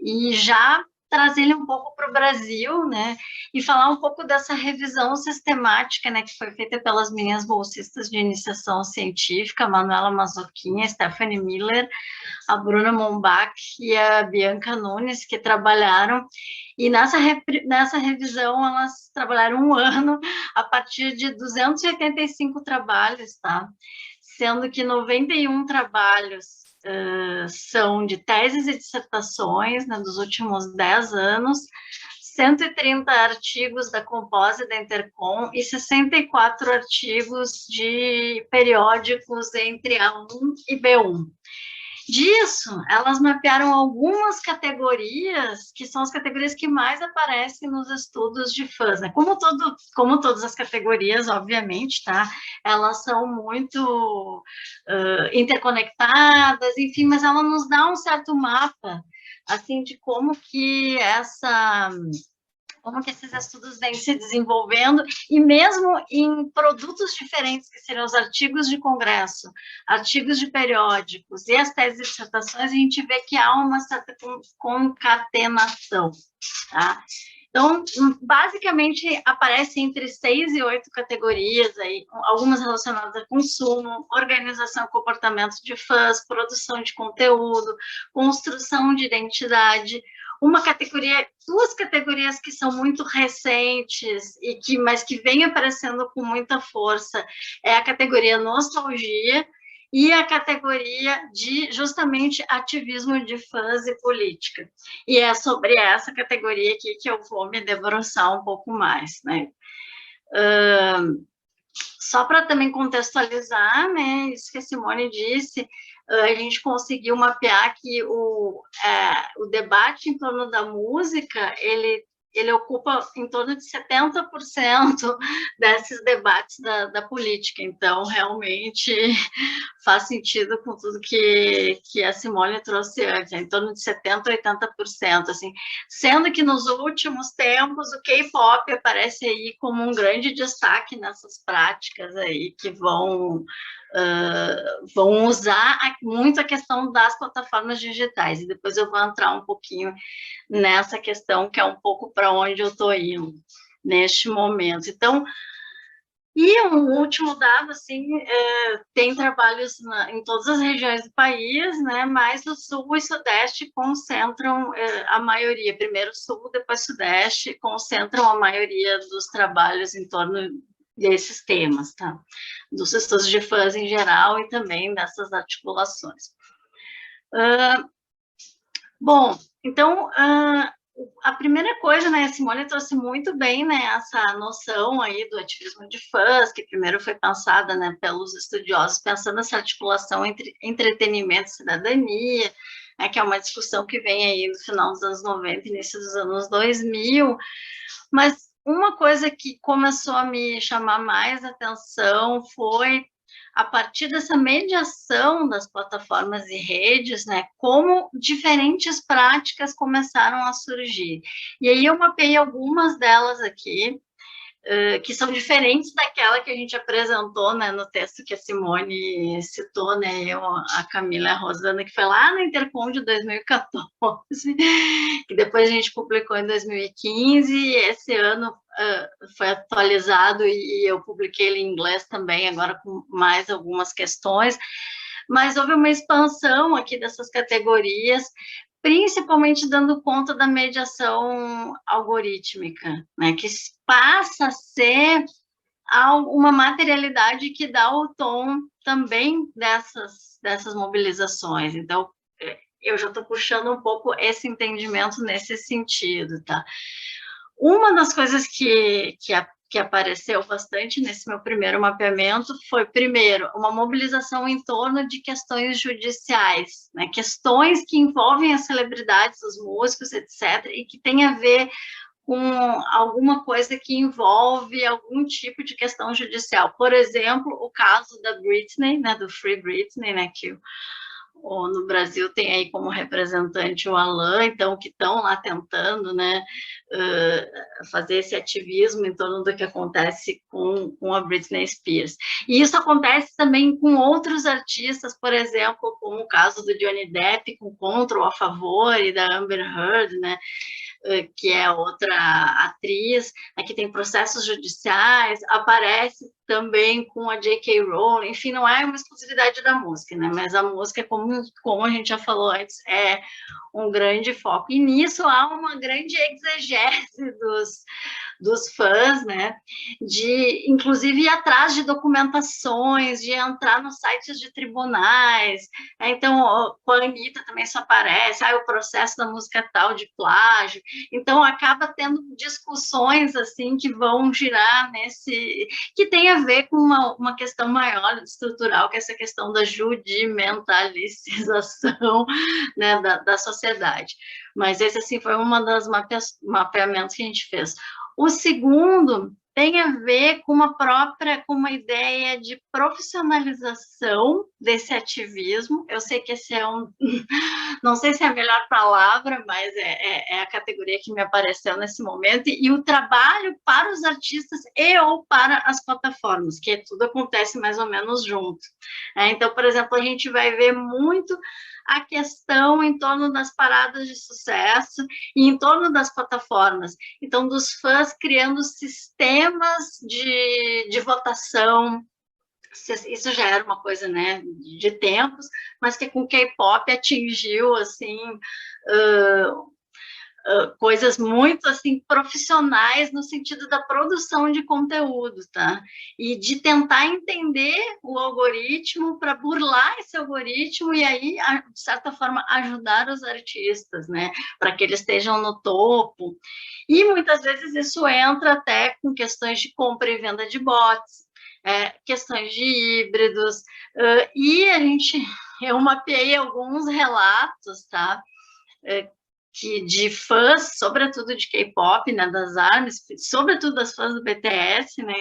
e já trazer ele um pouco para o Brasil, né, e falar um pouco dessa revisão sistemática, né, que foi feita pelas minhas bolsistas de iniciação científica, a Manuela Mazzocchin, a Stephanie Miller, a Bruna Mombach e a Bianca Nunes, que trabalharam, e nessa revisão elas trabalharam um ano a partir de 285 trabalhos, tá? Sendo que 91 trabalhos são de teses e dissertações, né, dos últimos 10 anos, 130 artigos da Compós e da Intercom e 64 artigos de periódicos entre A1 e B1. Disso, elas mapearam algumas categorias, que são as categorias que mais aparecem nos estudos de fãs, né? Como todas as categorias, obviamente, tá? Elas são muito interconectadas, enfim, mas ela nos dá um certo mapa, assim, de como que esses estudos vêm se desenvolvendo, e mesmo em produtos diferentes, que seriam os artigos de congresso, artigos de periódicos e as teses e dissertações, a gente vê que há uma certa concatenação, tá? Então, basicamente, aparece entre 6 e 8 categorias, aí, algumas relacionadas a consumo, organização e comportamento de fãs, produção de conteúdo, construção de identidade, duas categorias que são muito recentes, mas que vêm aparecendo com muita força, é a categoria nostalgia e a categoria de, justamente, ativismo de fãs e política. E é sobre essa categoria aqui que eu vou me debruçar um pouco mais, né? Só para também contextualizar, né, isso que a Simone disse, a gente conseguiu mapear que o debate em torno da música, ele ocupa em torno de 70% desses debates da política. Então, realmente, faz sentido com tudo que a Simone trouxe antes, em torno de 70% a 80%, assim, sendo que nos últimos tempos o K-pop aparece aí como um grande destaque nessas práticas aí que vão usar muito a questão das plataformas digitais, e depois eu vou entrar um pouquinho nessa questão, que é um pouco para onde eu estou indo neste momento. Então, e um último dado, assim, tem trabalhos em todas as regiões do país, né, mas o Sul e Sudeste concentram a maioria, primeiro Sul, depois Sudeste, concentram a maioria dos trabalhos em torno desses temas, tá? Dos estudos de fãs em geral e também dessas articulações. Bom, então, a primeira coisa, né, a Simone trouxe muito bem, né, essa noção aí do ativismo de fãs, que primeiro foi pensada, né, pelos estudiosos, pensando essa articulação entre entretenimento e cidadania, né, que é uma discussão que vem aí no final dos anos 90, início dos anos 2000, mas uma coisa que começou a me chamar mais atenção foi, a partir dessa mediação das plataformas e redes, né, como diferentes práticas começaram a surgir. E aí eu mapeei algumas delas aqui, que são diferentes daquela que a gente apresentou, né, no texto que a Simone citou, né, eu, a Camila e a Rosana, que foi lá no Intercom de 2014, que depois a gente publicou em 2015, e esse ano foi atualizado e eu publiquei ele em inglês também, agora com mais algumas questões, mas houve uma expansão aqui dessas categorias, principalmente dando conta da mediação algorítmica, né, que passa a ser uma materialidade que dá o tom também dessas mobilizações. Então, eu já estou puxando um pouco esse entendimento nesse sentido, tá? Uma das coisas que apareceu bastante nesse meu primeiro mapeamento foi, primeiro, uma mobilização em torno de questões judiciais, né? Questões que envolvem as celebridades, os músicos, etc., e que tem a ver com alguma coisa que envolve algum tipo de questão judicial. Por exemplo, o caso da Britney, né, do Free Britney, né, que no Brasil tem aí como representante o Alan, então, que estão lá tentando, né, fazer esse ativismo em torno do que acontece com a Britney Spears. E isso acontece também com outros artistas, por exemplo, como o caso do Johnny Depp, com Contra ou a Favor, e da Amber Heard, né, que é outra atriz, né, que tem processos judiciais, aparece também com a J.K. Rowling, enfim, não é uma exclusividade da música, né, mas a música, como a gente já falou antes, é um grande foco. E nisso há uma grande exegese dos fãs, né, de, inclusive, ir atrás de documentações, de entrar nos sites de tribunais, né? Então, com a Anitta também isso aparece, o processo da música tal de plágio, então acaba tendo discussões, assim, que vão girar nesse, que tem a ver com uma questão maior, estrutural, que é essa questão da judimentalização, né, da sociedade. Mas esse, assim, foi uma das mapeamentos que a gente fez. O segundo tem a ver com uma ideia de profissionalização desse ativismo. Eu sei que esse é não sei se é a melhor palavra, mas é a categoria que me apareceu nesse momento, e o trabalho para os artistas e ou para as plataformas, que tudo acontece mais ou menos junto. Então, por exemplo, a gente vai ver muito a questão em torno das paradas de sucesso e em torno das plataformas. Então, dos fãs criando sistemas de votação. Isso já era uma coisa, né, de tempos, mas que com K-pop atingiu, assim, coisas muito, assim, profissionais no sentido da produção de conteúdo, tá? E de tentar entender o algoritmo para burlar esse algoritmo e aí, de certa forma, ajudar os artistas, né? Para que eles estejam no topo. E muitas vezes isso entra até com questões de compra e venda de bots, questões de híbridos, e eu mapeei alguns relatos, tá? De fãs, sobretudo de K-pop, né, das ARMYs, sobretudo das fãs do BTS, né,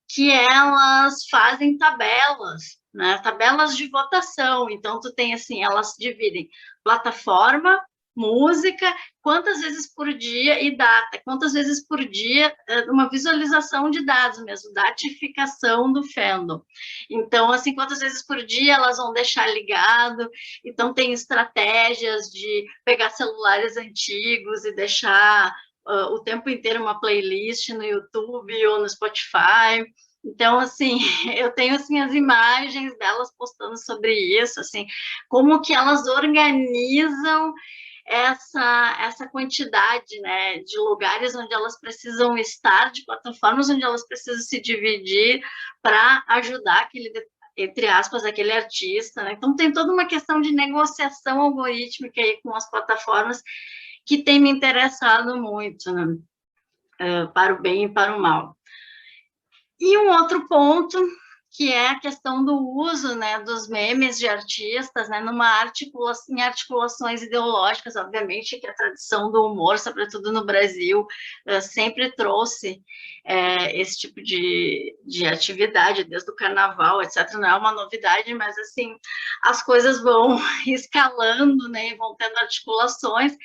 que elas fazem tabelas, né, tabelas de votação. Então, tu tem assim, elas dividem plataforma, música, quantas vezes por dia e data, quantas vezes por dia, uma visualização de dados mesmo, datificação do fandom. Então, assim, quantas vezes por dia elas vão deixar ligado. Então, tem estratégias de pegar celulares antigos e deixar o tempo inteiro uma playlist no YouTube ou no Spotify. Então, assim, eu tenho, assim, as imagens delas postando sobre isso, assim, como que elas organizam essa quantidade, né, de lugares onde elas precisam estar, de plataformas onde elas precisam se dividir para ajudar aquele, entre aspas, aquele artista, né? Então, tem toda uma questão de negociação algorítmica aí com as plataformas que tem me interessado muito, né? Para o bem e para o mal. E um outro ponto, que é a questão do uso, né, dos memes de artistas, né, em articulações ideológicas, obviamente, que a tradição do humor, sobretudo no Brasil, sempre trouxe esse tipo de atividade, desde o carnaval, etc. Não é uma novidade, mas, assim, as coisas vão escalando, né, e vão tendo articulações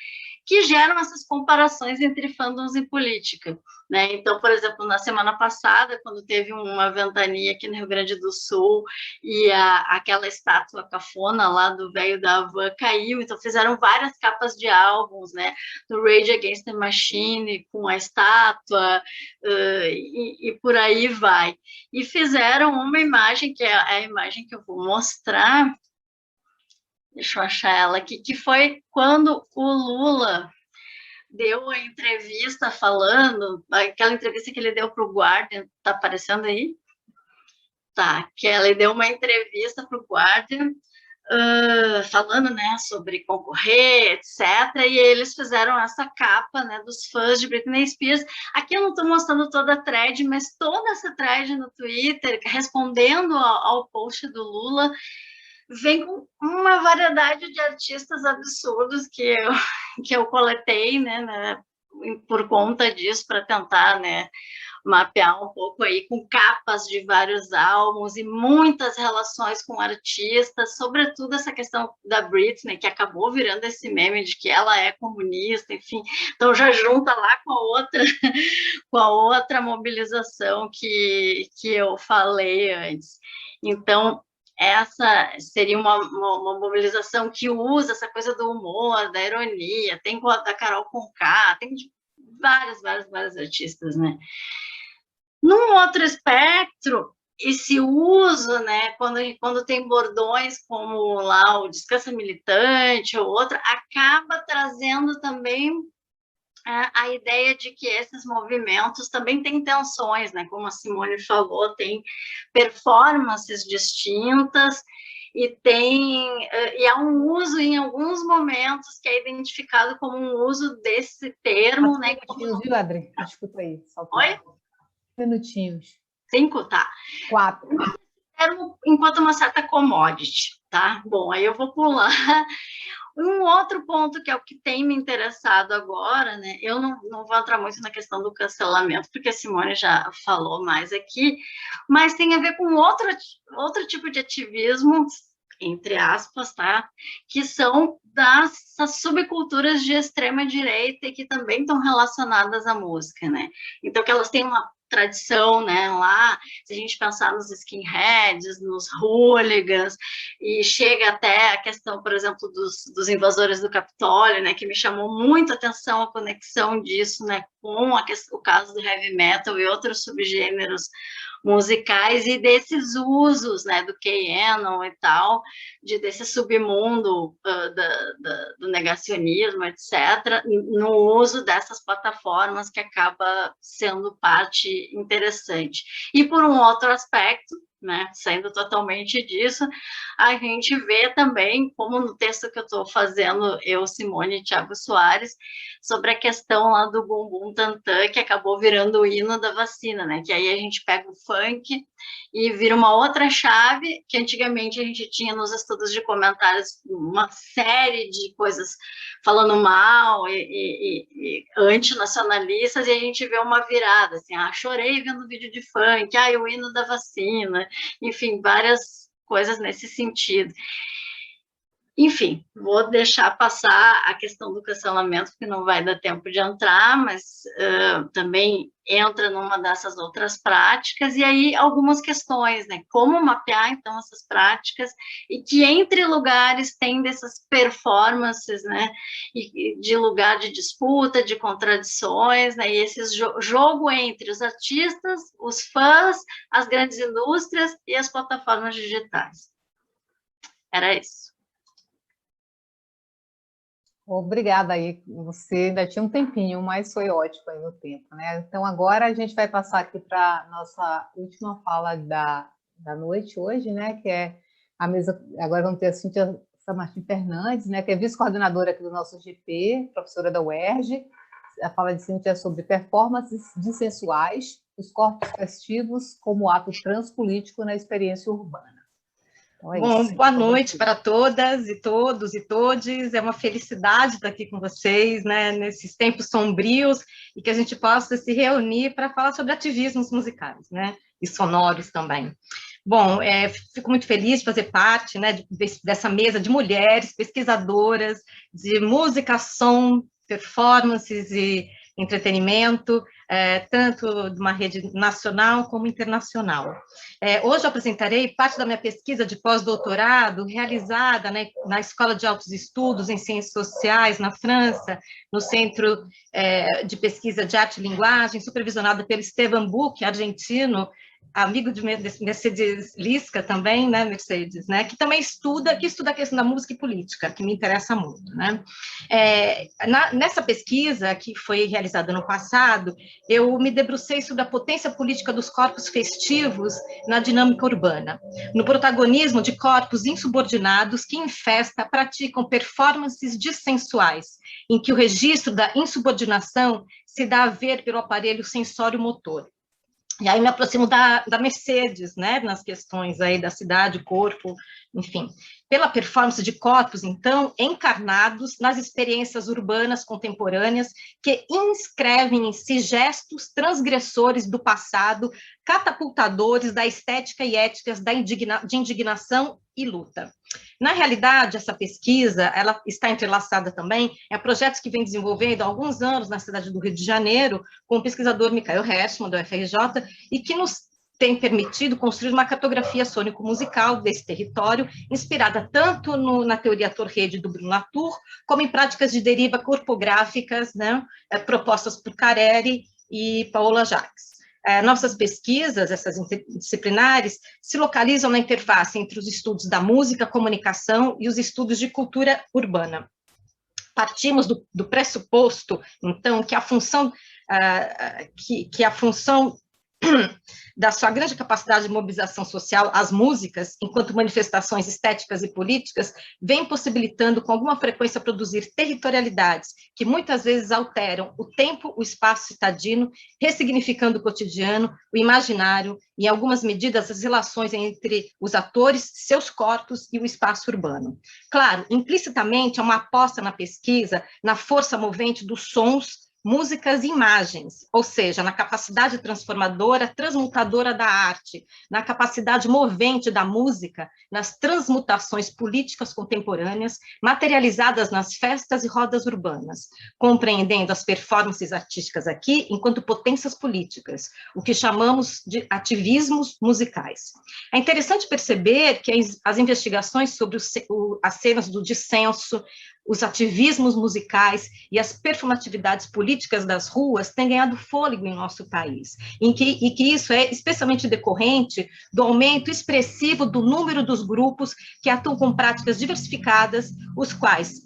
que geram essas comparações entre fandoms e política, né? Então, por exemplo, na semana passada, quando teve uma ventania aqui no Rio Grande do Sul e aquela estátua cafona lá do velho da Havan caiu, então fizeram várias capas de álbuns, né? Do Rage Against the Machine com a estátua e por aí vai. E fizeram uma imagem, que é a imagem que eu vou mostrar, deixa eu achar ela aqui, que foi quando o Lula deu a entrevista falando, aquela entrevista que ele deu para o Guardian, tá aparecendo aí? Tá, que ele deu uma entrevista para o Guardian, falando, né, sobre concorrer, etc., e eles fizeram essa capa, né, dos fãs de Britney Spears. Aqui eu não estou mostrando toda a thread, mas toda essa thread no Twitter, respondendo ao post do Lula, vem com uma variedade de artistas absurdos que eu coletei, né, por conta disso, para tentar, né, mapear um pouco aí, com capas de vários álbuns e muitas relações com artistas, sobretudo essa questão da Britney, que acabou virando esse meme de que ela é comunista, enfim, então já junta lá com a outra mobilização que eu falei antes. Então, essa seria uma mobilização que usa essa coisa do humor, da ironia, tem da Carol Conká, tem de vários artistas, né? Num outro espectro, esse uso, né, quando tem bordões como lá o Descansa Militante ou outra, acaba trazendo também a ideia de que esses movimentos também têm tensões, né? Como a Simone falou, tem performances distintas e há um uso em alguns momentos que é identificado como um uso desse termo, né? Minutinhos, viu, Adri? Desculpa aí. Oi? Minutinhos. 5, tá. 4. Enquanto uma certa commodity, tá? Bom, aí eu vou pular. Um outro ponto que é o que tem me interessado agora, né? Eu não vou entrar muito na questão do cancelamento, porque a Simone já falou mais aqui, mas tem a ver com outro tipo de ativismo, entre aspas, tá? Que são das subculturas de extrema direita e que também estão relacionadas à música, né? Então, que elas têm uma tradição, né, lá, se a gente pensar nos skinheads, nos hooligans, e chega até a questão, por exemplo, dos invasores do Capitólio, né, que me chamou muito a atenção a conexão disso, né, com o caso do heavy metal e outros subgêneros musicais e desses usos, né, do QAnon e tal, desse submundo do negacionismo, etc., no uso dessas plataformas que acaba sendo parte interessante. E por um outro aspecto, né, saindo totalmente disso, a gente vê também, como no texto que eu estou fazendo, eu, Simone e Thiago Soares, sobre a questão lá do bumbum tantã, que acabou virando o hino da vacina, né, que aí a gente pega o funk e vira uma outra chave, que antigamente a gente tinha nos estudos de comentários uma série de coisas falando mal e antinacionalistas, e a gente vê uma virada, assim, chorei vendo vídeo de funk, o hino da vacina, enfim, várias coisas nesse sentido. Enfim, vou deixar passar a questão do cancelamento, porque não vai dar tempo de entrar, mas também entra numa dessas outras práticas, e aí algumas questões, né? Como mapear, então, essas práticas, e que entre lugares tem dessas performances, né? E de lugar de disputa, de contradições, né? E esse jogo entre os artistas, os fãs, as grandes indústrias e as plataformas digitais. Era isso. Obrigada aí, você ainda tinha um tempinho, mas foi ótimo aí no tempo, né? Então agora a gente vai passar aqui para a nossa última fala da noite hoje, né? Que é a mesa, agora vamos ter a Cíntia Samartim Fernandes, né? Que é vice-coordenadora aqui do nosso GP, professora da UERJ. A fala de Cíntia é sobre performances dissensuais, os corpos festivos como ato transpolítico na experiência urbana. Então é Bom, isso. boa noite para todas e todos e todes. É uma felicidade estar aqui com vocês, né, nesses tempos sombrios, e que a gente possa se reunir para falar sobre ativismos musicais, né, e sonoros também. Bom, fico muito feliz de fazer parte, né, dessa mesa de mulheres pesquisadoras de música, som, performances e entretenimento, tanto de uma rede nacional como internacional. Hoje eu apresentarei parte da minha pesquisa de pós-doutorado realizada, né, na Escola de Altos Estudos em Ciências Sociais, na França, no Centro de Pesquisa de Arte e Linguagem, supervisionada pelo Esteban Buch, argentino, amigo de Mercedes Lisca também, né, Mercedes, né, que também estuda a questão da música e política, que me interessa muito, né. Nessa pesquisa, que foi realizada no passado, eu me debrucei sobre a potência política dos corpos festivos na dinâmica urbana, no protagonismo de corpos insubordinados que, em festa, praticam performances dissensuais, em que o registro da insubordinação se dá a ver pelo aparelho sensório-motor. E aí me aproximo da Mercedes, né, nas questões aí da cidade, corpo, enfim. Pela performance de corpos, então, encarnados nas experiências urbanas contemporâneas que inscrevem em si gestos transgressores do passado, catapultadores da estética e éticas de indignação e luta. Na realidade, essa pesquisa, ela está entrelaçada também a projetos que vem desenvolvendo há alguns anos na cidade do Rio de Janeiro, com o pesquisador Michael Hershman, do FRJ, e que nos tem permitido construir uma cartografia sônico-musical desse território, inspirada tanto na teoria Torrede do Bruno Latour, como em práticas de deriva corpográficas, né, propostas por Careri e Paola Jacques. Nossas pesquisas, essas interdisciplinares, se localizam na interface entre os estudos da música, comunicação e os estudos de cultura urbana. Partimos do pressuposto, então, que a função da sua grande capacidade de mobilização social, as músicas, enquanto manifestações estéticas e políticas, vem possibilitando com alguma frequência produzir territorialidades que muitas vezes alteram o tempo, o espaço citadino, ressignificando o cotidiano, o imaginário e, em algumas medidas, as relações entre os atores, seus corpos e o espaço urbano. Claro, implicitamente, há uma aposta na pesquisa na força movente dos sons, músicas e imagens, ou seja, na capacidade transformadora, transmutadora da arte, na capacidade movente da música, nas transmutações políticas contemporâneas, materializadas nas festas e rodas urbanas, compreendendo as performances artísticas aqui enquanto potências políticas, o que chamamos de ativismos musicais. É interessante perceber que as investigações sobre as cenas do dissenso, os ativismos musicais e as performatividades políticas das ruas têm ganhado fôlego em nosso país, e que isso é especialmente decorrente do aumento expressivo do número dos grupos que atuam com práticas diversificadas, os quais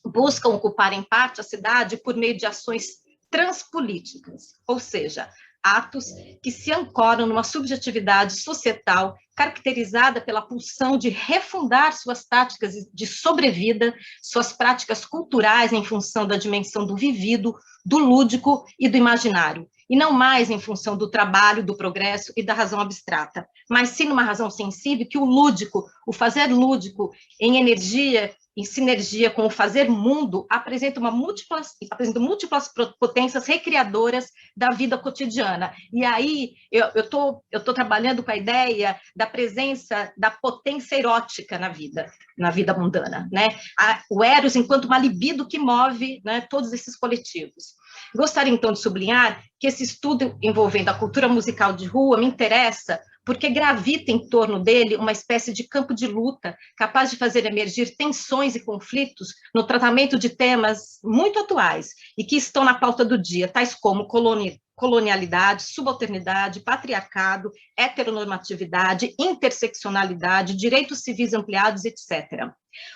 buscam ocupar em parte a cidade por meio de ações transpolíticas, ou seja, atos que se ancoram numa subjetividade societal caracterizada pela pulsão de refundar suas táticas de sobrevida, suas práticas culturais em função da dimensão do vivido, do lúdico e do imaginário, e não mais em função do trabalho, do progresso e da razão abstrata, mas sim numa razão sensível que o lúdico, o fazer lúdico em energia, em sinergia com o fazer mundo, apresenta múltiplas potências recriadoras da vida cotidiana. E aí eu estou trabalhando com a ideia da presença da potência erótica na vida mundana, né? O Eros enquanto uma libido que move, né, todos esses coletivos. Gostaria, então, de sublinhar que esse estudo envolvendo a cultura musical de rua me interessa porque gravita em torno dele uma espécie de campo de luta capaz de fazer emergir tensões e conflitos no tratamento de temas muito atuais e que estão na pauta do dia, tais como colonialidade, subalternidade, patriarcado, heteronormatividade, interseccionalidade, direitos civis ampliados, etc.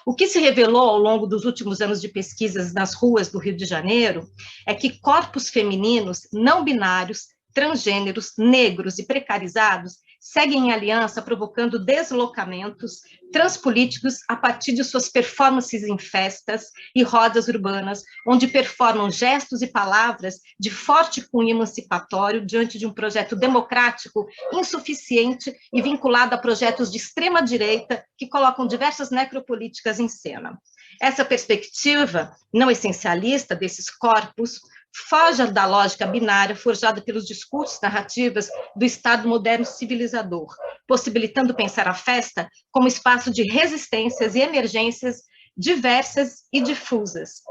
O que se revelou ao longo dos últimos anos de pesquisas nas ruas do Rio de Janeiro é que corpos femininos não binários, transgêneros, negros e precarizados seguem em aliança provocando deslocamentos transpolíticos a partir de suas performances em festas e rodas urbanas, onde performam gestos e palavras de forte cunho emancipatório diante de um projeto democrático insuficiente e vinculado a projetos de extrema-direita que colocam diversas necropolíticas em cena. Essa perspectiva não essencialista desses corpos foge da lógica binária forjada pelos discursos narrativas do Estado moderno civilizador, possibilitando pensar a festa como espaço de resistências e emergências diversas e difusas.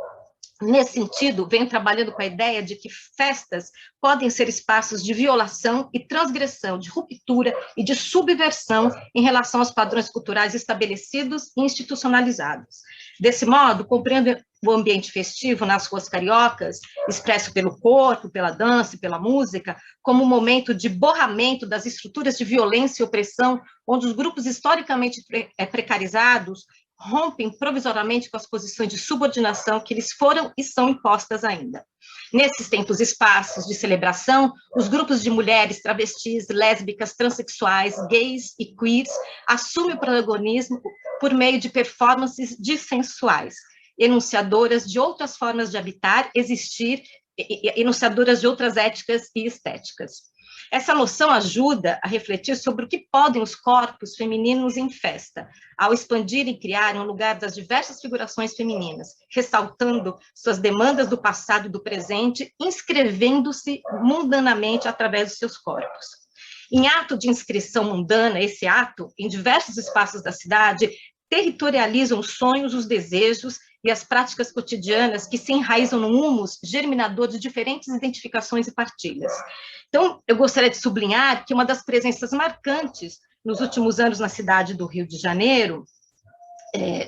Nesse sentido, venho trabalhando com a ideia de que festas podem ser espaços de violação e transgressão, de ruptura e de subversão em relação aos padrões culturais estabelecidos e institucionalizados. Desse modo, compreendo o ambiente festivo nas ruas cariocas, expresso pelo corpo, pela dança e pela música, como um momento de borramento das estruturas de violência e opressão, onde os grupos historicamente precarizados rompem provisoriamente com as posições de subordinação que lhes foram e são impostas ainda. Nesses tempos e espaços de celebração, os grupos de mulheres, travestis, lésbicas, transexuais, gays e queers assumem o protagonismo por meio de performances dissensuais, enunciadoras de outras formas de habitar, existir, enunciadoras de outras éticas e estéticas. Essa noção ajuda a refletir sobre o que podem os corpos femininos em festa, ao expandir e criar um lugar das diversas figurações femininas, ressaltando suas demandas do passado e do presente, inscrevendo-se mundanamente através dos seus corpos. Em ato de inscrição mundana, esse ato, em diversos espaços da cidade, territorializam os sonhos, os desejos e as práticas cotidianas que se enraizam no humus germinador de diferentes identificações e partilhas. Então, eu gostaria de sublinhar que uma das presenças marcantes nos últimos anos na cidade do Rio de Janeiro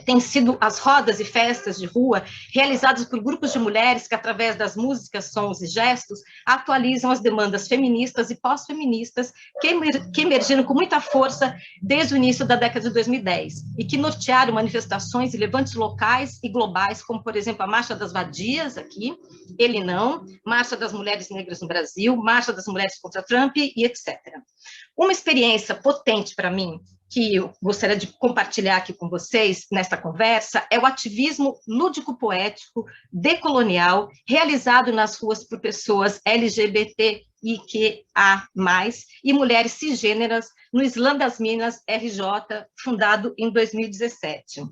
tem sido as rodas e festas de rua realizadas por grupos de mulheres que, através das músicas, sons e gestos, atualizam as demandas feministas e pós-feministas que emergiram com muita força desde o início da década de 2010 e que nortearam manifestações e levantes locais e globais, como, por exemplo, a Marcha das Vadias, aqui, Ele Não, Marcha das Mulheres Negras no Brasil, Marcha das Mulheres contra Trump e etc. Uma experiência potente para mim, que eu gostaria de compartilhar aqui com vocês nesta conversa, é o ativismo lúdico-poético decolonial realizado nas ruas por pessoas LGBTIQA+, e mulheres cisgêneras no Islã das Minas RJ, fundado em 2017.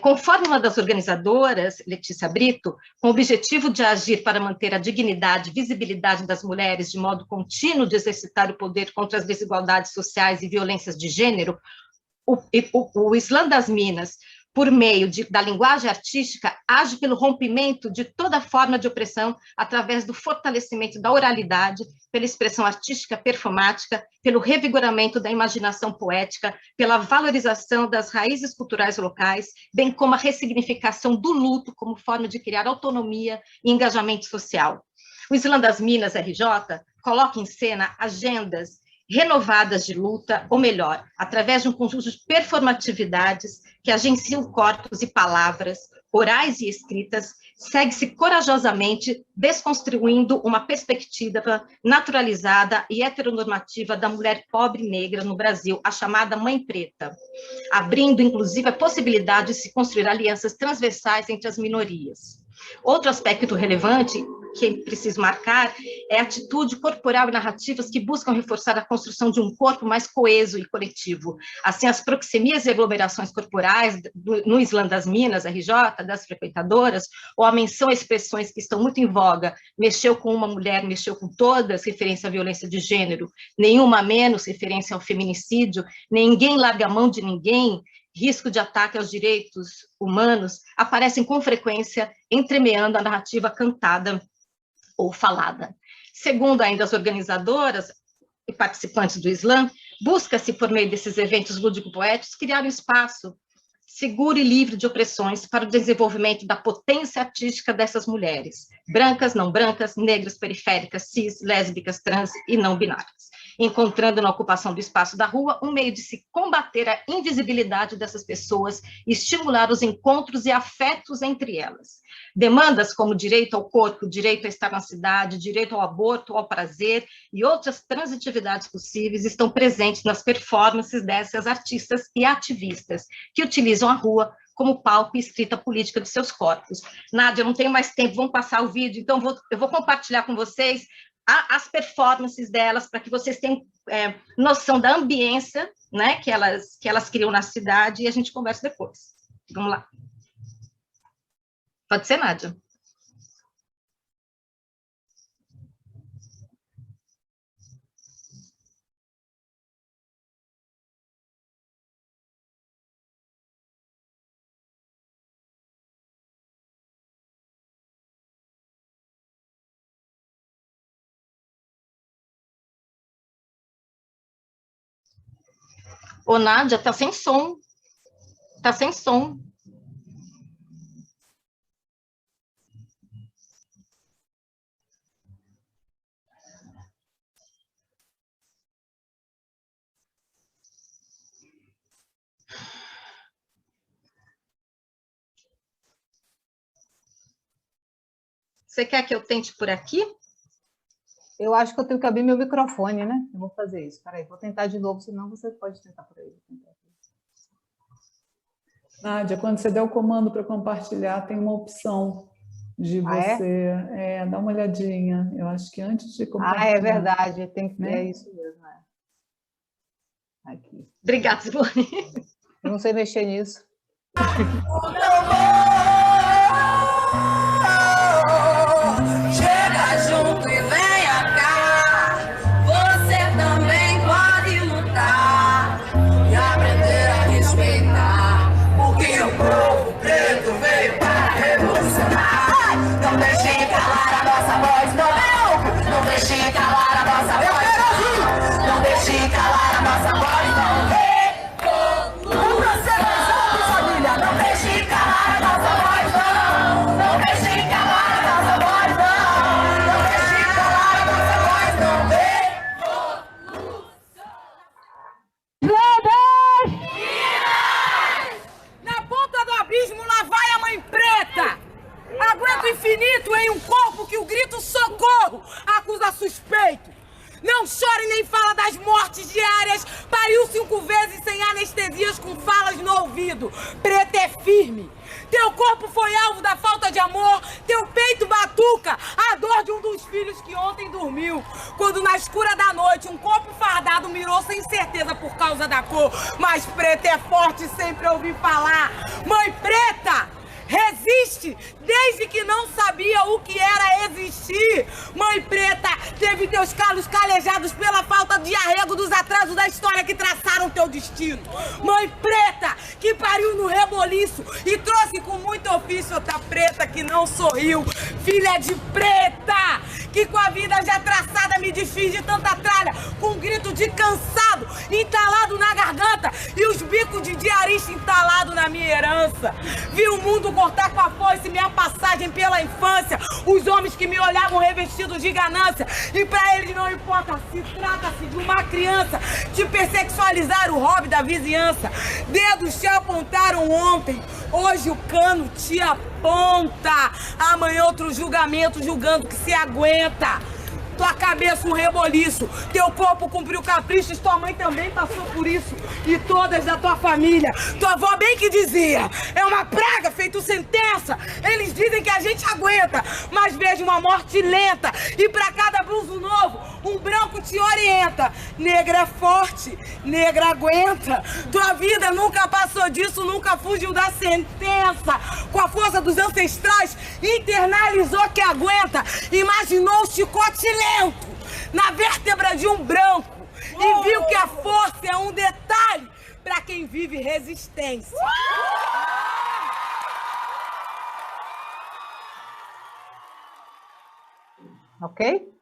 Conforme uma das organizadoras, Letícia Brito, com o objetivo de agir para manter a dignidade e visibilidade das mulheres de modo contínuo de exercitar o poder contra as desigualdades sociais e violências de gênero, o Islã das Minas por meio da linguagem artística, age pelo rompimento de toda forma de opressão através do fortalecimento da oralidade, pela expressão artística performática, pelo revigoramento da imaginação poética, pela valorização das raízes culturais locais, bem como a ressignificação do luto como forma de criar autonomia e engajamento social. O Islã das Minas, RJ, coloca em cena agendas renovadas de luta, ou melhor, através de um conjunto de performatividades que agenciam corpos e palavras, orais e escritas, segue-se corajosamente desconstruindo uma perspectiva naturalizada e heteronormativa da mulher pobre negra no Brasil, a chamada mãe preta, abrindo, inclusive, a possibilidade de se construir alianças transversais entre as minorias. Outro aspecto relevante que é preciso marcar é a atitude corporal e narrativas que buscam reforçar a construção de um corpo mais coeso e coletivo. Assim, as proxemias e aglomerações corporais no Islã das Minas, RJ, das frequentadoras, ou a menção a expressões que estão muito em voga, mexeu com uma mulher, mexeu com todas, referência à violência de gênero, nenhuma menos, referência ao feminicídio, ninguém larga a mão de ninguém, risco de ataque aos direitos humanos, aparecem com frequência entremeando a narrativa cantada ou falada. Segundo ainda as organizadoras e participantes do Islã, busca-se, por meio desses eventos lúdico-poéticos, criar um espaço seguro e livre de opressões para o desenvolvimento da potência artística dessas mulheres, brancas, não brancas, negras, periféricas, cis, lésbicas, trans e não binárias, encontrando na ocupação do espaço da rua um meio de se combater a invisibilidade dessas pessoas e estimular os encontros e afetos entre elas. Demandas como direito ao corpo, direito a estar na cidade, direito ao aborto, ao prazer e outras transitividades possíveis estão presentes nas performances dessas artistas e ativistas que utilizam a rua como palco e escrita política de seus corpos. Nádia, eu não tenho mais tempo, vamos passar o vídeo, então eu vou compartilhar com vocês as performances delas, para que vocês tenham noção da ambiência, né, que elas criam na cidade, e a gente conversa depois. Vamos lá. Pode ser, Nádia. Ô, Nádia, tá sem som. Tá sem som. Você quer que eu tente por aqui? Eu acho que eu tenho que abrir meu microfone, né? Eu vou fazer isso. Espera aí, vou tentar de novo, senão você pode tentar por aí. Nádia, quando você der o comando para compartilhar, tem uma opção de você dar uma olhadinha. Eu acho que antes de compartilhar... Ah, é verdade, tem que ver isso mesmo. Aqui. Obrigada, Simone. Eu não sei mexer nisso. Chega junto e venha cá. Você também pode lutar e aprender a respeitar, porque o povo preto veio para revolucionar. Não deixe calar a nossa voz, não. Não deixe calar a nossa voz, não. Não deixe calar a nossa voz, não. Não deixe calar a nossa voz, não. Não deixe calar a nossa voz, não. Não deixe calar a nossa voz, não. Na ponta do abismo lá vai a mãe preta. Aguenta o infinito em um corpo que o grito socorro acusa suspeito. Não chore nem fala das mortes diárias. Pariu 5 vezes sem anestesias com falas no ouvido. Preta é firme. Teu corpo foi alvo da falta de amor. Teu peito batuca a dor de um dos filhos que ontem dormiu. Quando na escura da noite um corpo fardado mirou sem certeza por causa da cor. Mas preta é forte, sempre ouvi falar. Mãe preta! Resiste desde que não sabia o que era existir. Mãe preta, teve teus calos calejados pela falta de arrego dos atrasos da história que traçaram teu destino. Mãe preta, que pariu no reboleiro reboliço e trouxe com muito ofício outra preta que não sorriu. Filha de preta, que com a vida já traçada me desfiz de tanta tralha, com um grito de cansado entalado na garganta e os bicos de diarista entalado na minha herança. Vi o mundo cortar com a foice minha passagem pela infância, os homens que me olhavam revestidos de ganância, e pra eles não importa se trata-se de uma criança, te hipersexualizar o hobby da vizinhança. Dedos te apontaram ontem, hoje o cano te aponta. Amanhã outro julgamento julgando que se aguenta. Tua cabeça um reboliço, teu corpo cumpriu caprichos, tua mãe também passou por isso, e todas da tua família. Tua avó bem que dizia, é uma praga feito sentença. Eles dizem que a gente aguenta, mas vejo uma morte lenta, e pra cada bluso novo, um branco te orienta. Negra é forte, negra aguenta. Tua vida nunca passou disso, nunca fugiu da sentença. Com a força dos ancestrais, internalizou que aguenta. Imaginou o chicote lento na vértebra de um branco e viu que a força é um detalhe para quem vive resistência. Ok?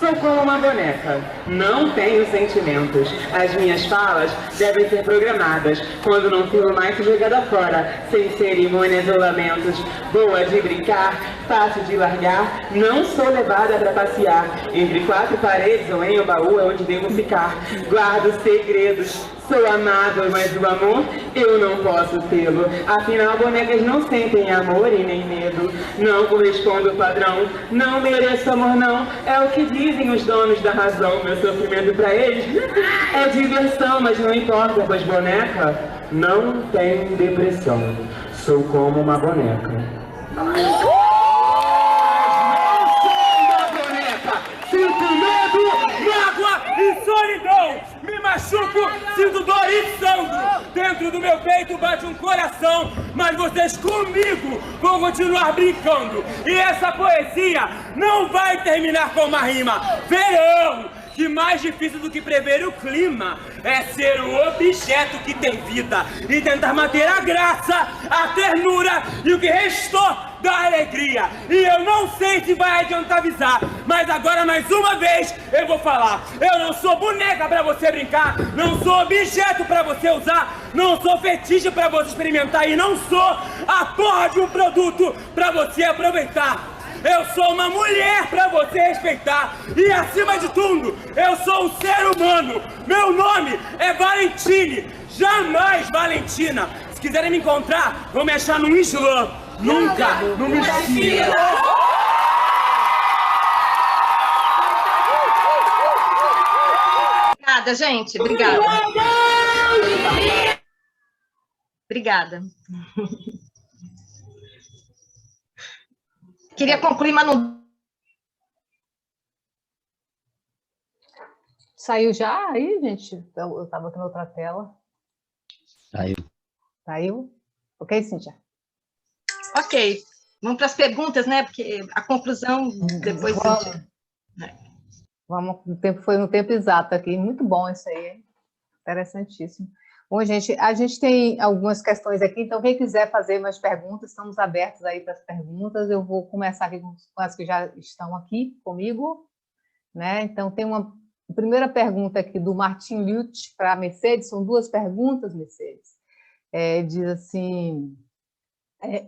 Sou como uma boneca, não tenho sentimentos. As minhas falas devem ser programadas quando não sirvo mais jogada fora, sem cerimônias ou lamentos. Boa de brincar, fácil de largar, não sou levada pra passear. Entre quatro paredes ou em um baú é onde devo ficar. Guardo segredos, sou amável, mas o amor eu não posso tê-lo. Afinal, bonecas não sentem amor e nem medo. Não correspondo ao padrão, não mereço amor não. É o que dizem os donos da razão. Meu sofrimento pra eles é diversão, mas não importa, pois boneca não tem depressão. Sou como uma boneca. Sinto medo, mágoa e solidão. Me machuco, sinto dor e sangro. Dentro do meu peito bate um coração. Mas vocês comigo vão continuar brincando. E essa poesia não vai terminar com uma rima. Verão! Que mais difícil do que prever o clima é ser o objeto que tem vida e tentar manter a graça, a ternura e o que restou da alegria. E eu não sei se vai adiantar avisar, mas agora mais uma vez eu vou falar. Eu não sou boneca pra você brincar, não sou objeto pra você usar, não sou fetiche pra você experimentar e não sou a porra de um produto pra você aproveitar. Eu sou uma mulher pra você respeitar. E acima de tudo, eu sou um ser humano. Meu nome é Valentine, jamais Valentina. Se quiserem me encontrar, vão me achar no Islã. Nunca no Mentira. Obrigada, gente. Obrigada. Obrigada. Queria concluir, mas não... Saiu já aí, gente? Eu estava aqui na outra tela. Saiu. Saiu? Ok, Cíntia? Ok. Vamos para as perguntas, né? Porque a conclusão depois... Vamos, foi no tempo exato aqui. Muito bom isso aí, hein? Interessantíssimo. Bom, gente, a gente tem algumas questões aqui, então quem quiser fazer mais perguntas, estamos abertos aí para as perguntas. Eu vou começar aqui com as que já estão aqui comigo, né? Então, tem uma primeira pergunta aqui do Martin Lutz para a Mercedes, são duas perguntas, Mercedes. Diz assim,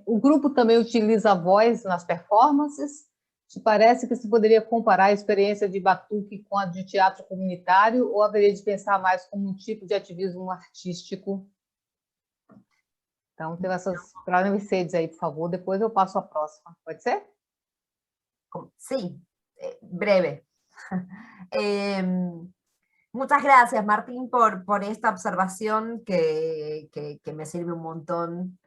o grupo também utiliza a voz nas performances? Te parece que se poderia comparar a experiência de batuque com a de teatro comunitário ou haveria de pensar mais como um tipo de ativismo artístico? Então, tem essas para a Mercedes aí, por favor. Depois eu passo a próxima. Pode ser? Sí, breve. Muchas gracias, Martín, por esta observación que me sirve un montón.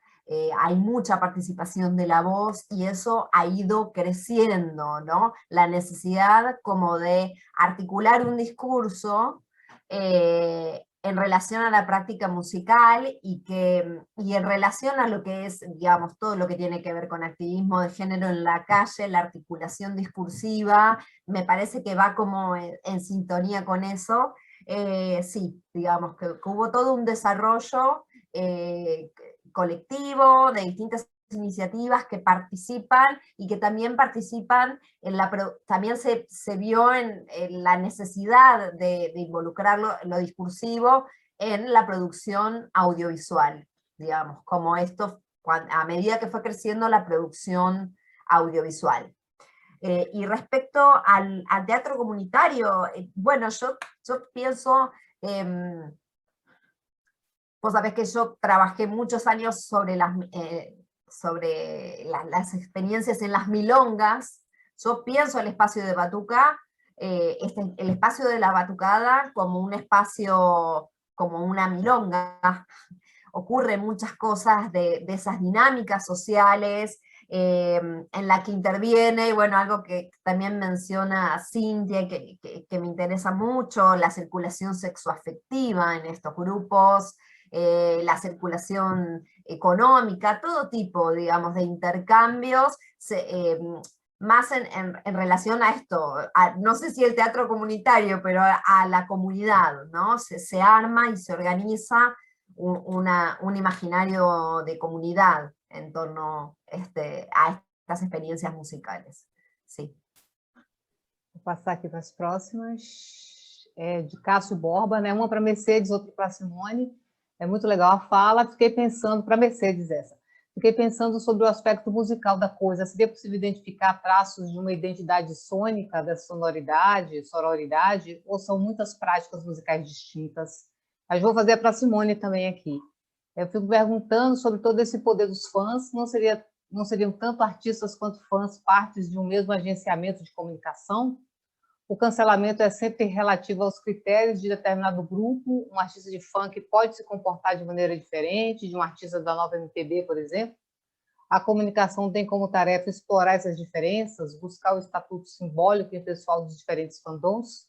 Hay mucha participación de la voz y eso ha ido creciendo, ¿no? La necesidad como de articular un discurso en relación a la práctica musical y en relación a lo que es, digamos, todo lo que tiene que ver con activismo de género en la calle, la articulación discursiva, me parece que va como en sintonía con eso. Sí, digamos que hubo todo un desarrollo colectivo, de distintas iniciativas que participan y que también participan también se vio en la necesidad de involucrar lo discursivo en la producción audiovisual, digamos, como esto, a medida que fue creciendo la producción audiovisual. Y respecto al teatro comunitario, bueno, yo pienso, vos sabés que yo trabajé muchos años sobre las experiencias en las milongas. Yo pienso el espacio de batuca, el espacio de la batucada como un espacio, como una milonga. Ocurren muchas cosas de esas dinámicas sociales, en la que interviene, bueno, algo que también menciona Cintia, que me interesa mucho, la circulación sexoafectiva en estos grupos, la circulación económica, todo tipo, digamos, de intercambios, más en relación a esto, no sé si el teatro comunitario, pero a la comunidad, ¿no? Se arma y se organiza un imaginario de comunidad en torno a estas experiencias musicales. Sim. Vou passar aqui para as próximas. De Cássio Borba, né? Uma para Mercedes, outra para Simone. É muito legal a fala. Fiquei pensando, para Mercedes essa, fiquei pensando sobre o aspecto musical da coisa. Seria possível identificar traços de uma identidade sônica da sonoridade, sororidade, ou são muitas práticas musicais distintas? Mas vou fazer para a Simone também aqui. Eu fico perguntando sobre todo esse poder dos fãs. Não seriam tanto artistas quanto fãs partes de um mesmo agenciamento de comunicação? O cancelamento é sempre relativo aos critérios de determinado grupo. Um artista de funk pode se comportar de maneira diferente de um artista da nova MPB, por exemplo? A comunicação tem como tarefa explorar essas diferenças, buscar o estatuto simbólico em pessoal dos diferentes fandoms?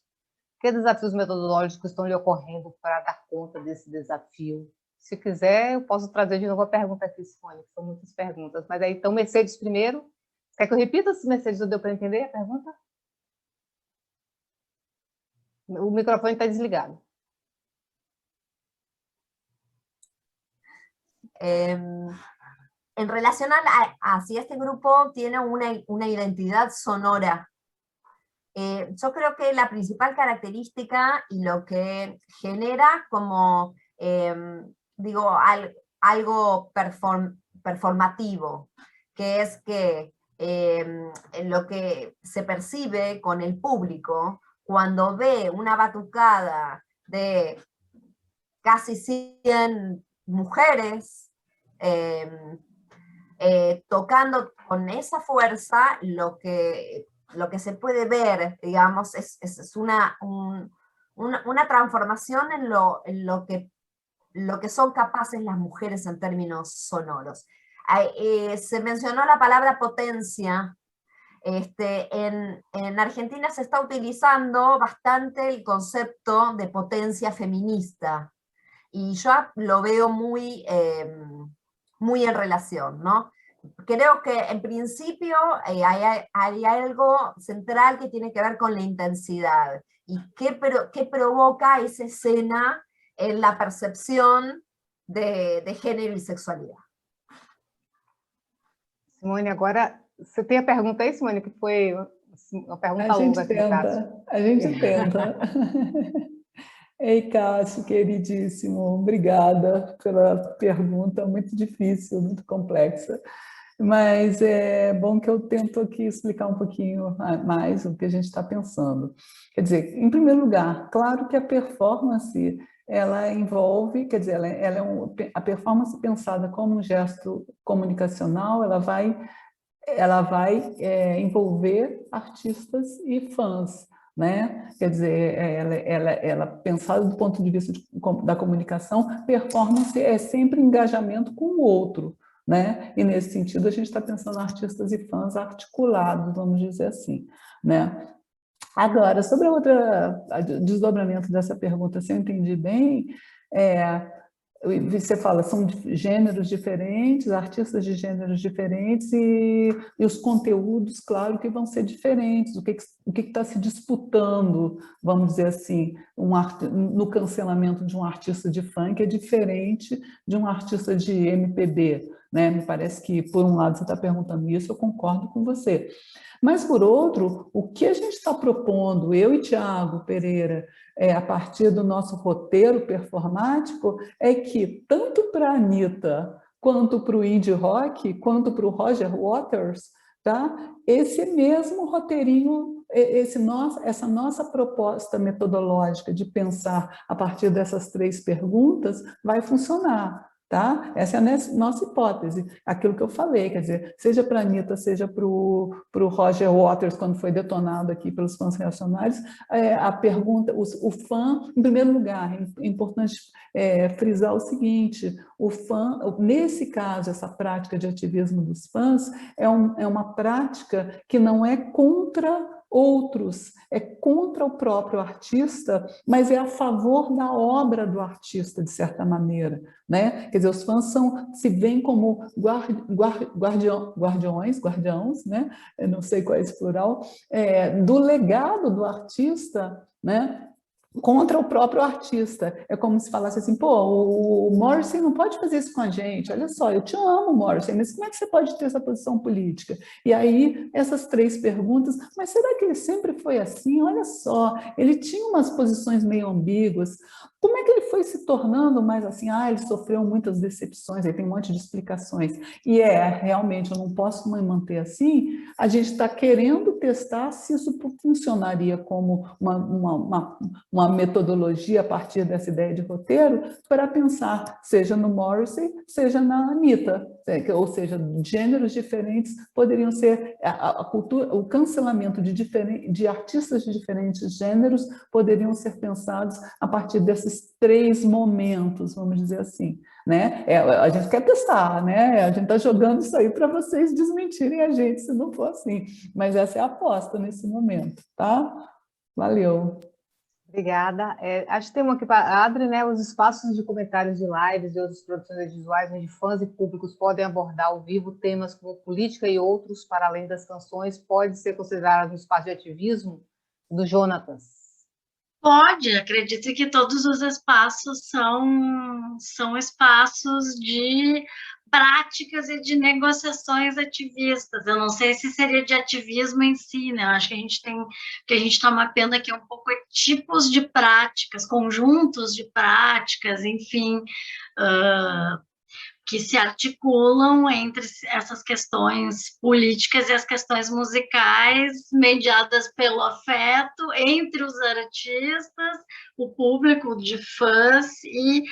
Que desafios metodológicos estão lhe ocorrendo para dar conta desse desafio? Se quiser, eu posso trazer de novo a pergunta aqui, Simone, que são muitas perguntas. Mas aí, então, Mercedes primeiro. Quer que eu repita, se Mercedes não deu para entender a pergunta? O microfone está desligado. En relación a si este grupo tiene una identidad sonora, yo creo que la principal característica y lo que genera como, digo, algo performativo, que es que lo que se percibe con el público cuando ve una batucada de casi 100 mujeres tocando con esa fuerza, lo que se puede ver, digamos, es una transformación en lo que son capaces las mujeres en términos sonoros. Se mencionó la palabra potencia. En Argentina se está utilizando bastante el concepto de potencia feminista, y yo lo veo muy en relación, ¿no? Creo que en principio hay algo central que tiene que ver con la intensidad, y qué provoca esa escena en la percepción de género y sexualidad. Simone, agora, você tem a pergunta aí, Simone, que foi uma pergunta longa. A gente tenta. Ei, Cássio, queridíssimo, obrigada pela pergunta, muito difícil, muito complexa, mas é bom que eu tento aqui explicar um pouquinho mais o que a gente está pensando. Quer dizer, em primeiro lugar, claro que a performance, ela envolve, quer dizer, a performance pensada como um gesto comunicacional, ela vai envolver artistas e fãs, né? Quer dizer, ela pensada do ponto de vista da comunicação, performance é sempre engajamento com o outro, né? E nesse sentido a gente está pensando em artistas e fãs articulados, vamos dizer assim, né? Agora, sobre o desdobramento dessa pergunta, se eu entendi bem, você fala, são gêneros diferentes, artistas de gêneros diferentes e os conteúdos, claro, que vão ser diferentes, o que está se disputando, vamos dizer assim, no cancelamento de um artista de funk é diferente de um artista de MPB, né? Me parece que, por um lado, você está perguntando isso, eu concordo com você. Mas, por outro, o que a gente está propondo, eu e Tiago Pereira, a partir do nosso roteiro performático, é que, tanto para a Anitta, quanto para o indie rock, quanto para o Roger Waters, tá? Esse mesmo roteirinho, essa nossa proposta metodológica de pensar a partir dessas 3 perguntas vai funcionar. Tá? Essa é a nossa hipótese, aquilo que eu falei, quer dizer, seja para a Anitta, seja para o Roger Waters, quando foi detonado aqui pelos fãs reacionários, a pergunta, o fã, em primeiro lugar, é importante frisar o seguinte, o fã, nesse caso, essa prática de ativismo dos fãs é uma prática que não é contra outros, é contra o próprio artista, mas é a favor da obra do artista, de certa maneira, né? Quer dizer, os fãs se veem como guardiões, né? Eu não sei qual é esse plural, do legado do artista, né? Contra o próprio artista. É como se falasse assim, pô, o Morrissey não pode fazer isso com a gente, olha só, eu te amo, Morrissey, mas como é que você pode ter essa posição política? E aí, essas 3 perguntas, mas será que ele sempre foi assim? Olha só, ele tinha umas posições meio ambíguas, como é que ele foi se tornando mais assim? Ele sofreu muitas decepções, aí tem um monte de explicações. E realmente, eu não posso me manter assim. A gente está querendo testar se isso funcionaria como uma metodologia a partir dessa ideia de roteiro para pensar, seja no Morrissey, seja na Anitta, ou seja, gêneros diferentes poderiam ser, a cultura, o cancelamento de artistas de diferentes gêneros poderiam ser pensados a partir desses 3 momentos, vamos dizer assim, né? A gente quer testar, né? A gente está jogando isso aí para vocês desmentirem a gente se não for assim, mas essa é a aposta nesse momento, tá? Valeu. Obrigada. Acho que tem uma aqui para a Adri, né? Os espaços de comentários de lives e outras produções visuais onde fãs e públicos podem abordar ao vivo temas como política e outros, para além das canções, pode ser considerado um espaço de ativismo? Do Jonatas. Pode, acredito que todos os espaços são espaços de práticas e de negociações ativistas. Eu não sei se seria de ativismo em si, né? Eu acho que a gente está mapeando aqui um pouco tipos de práticas, conjuntos de práticas, enfim, que se articulam entre essas questões políticas e as questões musicais, mediadas pelo afeto entre os artistas, o público de fãs e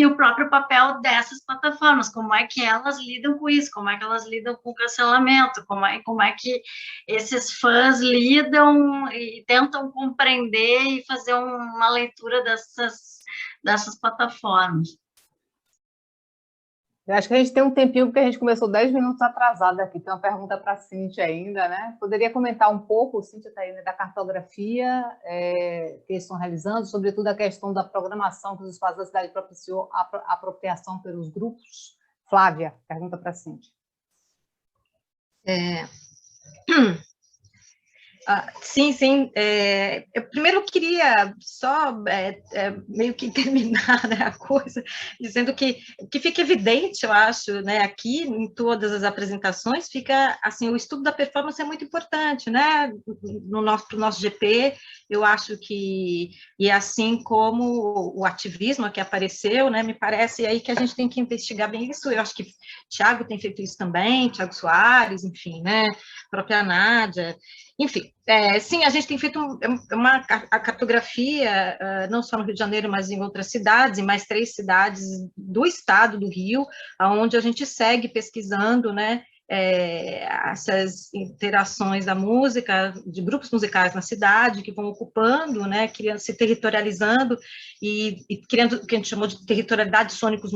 o próprio papel dessas plataformas, como é que elas lidam com isso, como é que elas lidam com o cancelamento, como é que esses fãs lidam e tentam compreender e fazer uma leitura dessas plataformas. Eu acho que a gente tem um tempinho, porque a gente começou 10 minutos atrasada aqui. Tem uma pergunta para a Cíntia ainda, né? Poderia comentar um pouco, Cíntia está aí, né, da cartografia que eles estão realizando, sobretudo a questão da programação que os espaços da cidade propiciou a apropriação pelos grupos? Flávia, pergunta para a Cíntia. Sim. Eu primeiro queria só meio que terminar, né, a coisa, dizendo que fica evidente, eu acho, né, aqui em todas as apresentações, fica assim, o estudo da performance é muito importante, né, pro nosso GP, eu acho que, e assim como o ativismo que apareceu, né, me parece aí que a gente tem que investigar bem isso. Eu acho que Tiago tem feito isso também, Tiago Soares, enfim, né, a própria Nádia. Enfim, sim, a gente tem feito a cartografia, não só no Rio de Janeiro, mas em outras cidades, em mais 3 cidades do estado do Rio, onde a gente segue pesquisando, né, essas interações da música, de grupos musicais na cidade, que vão ocupando, né, se territorializando e criando o que a gente chamou de territorialidades sônicos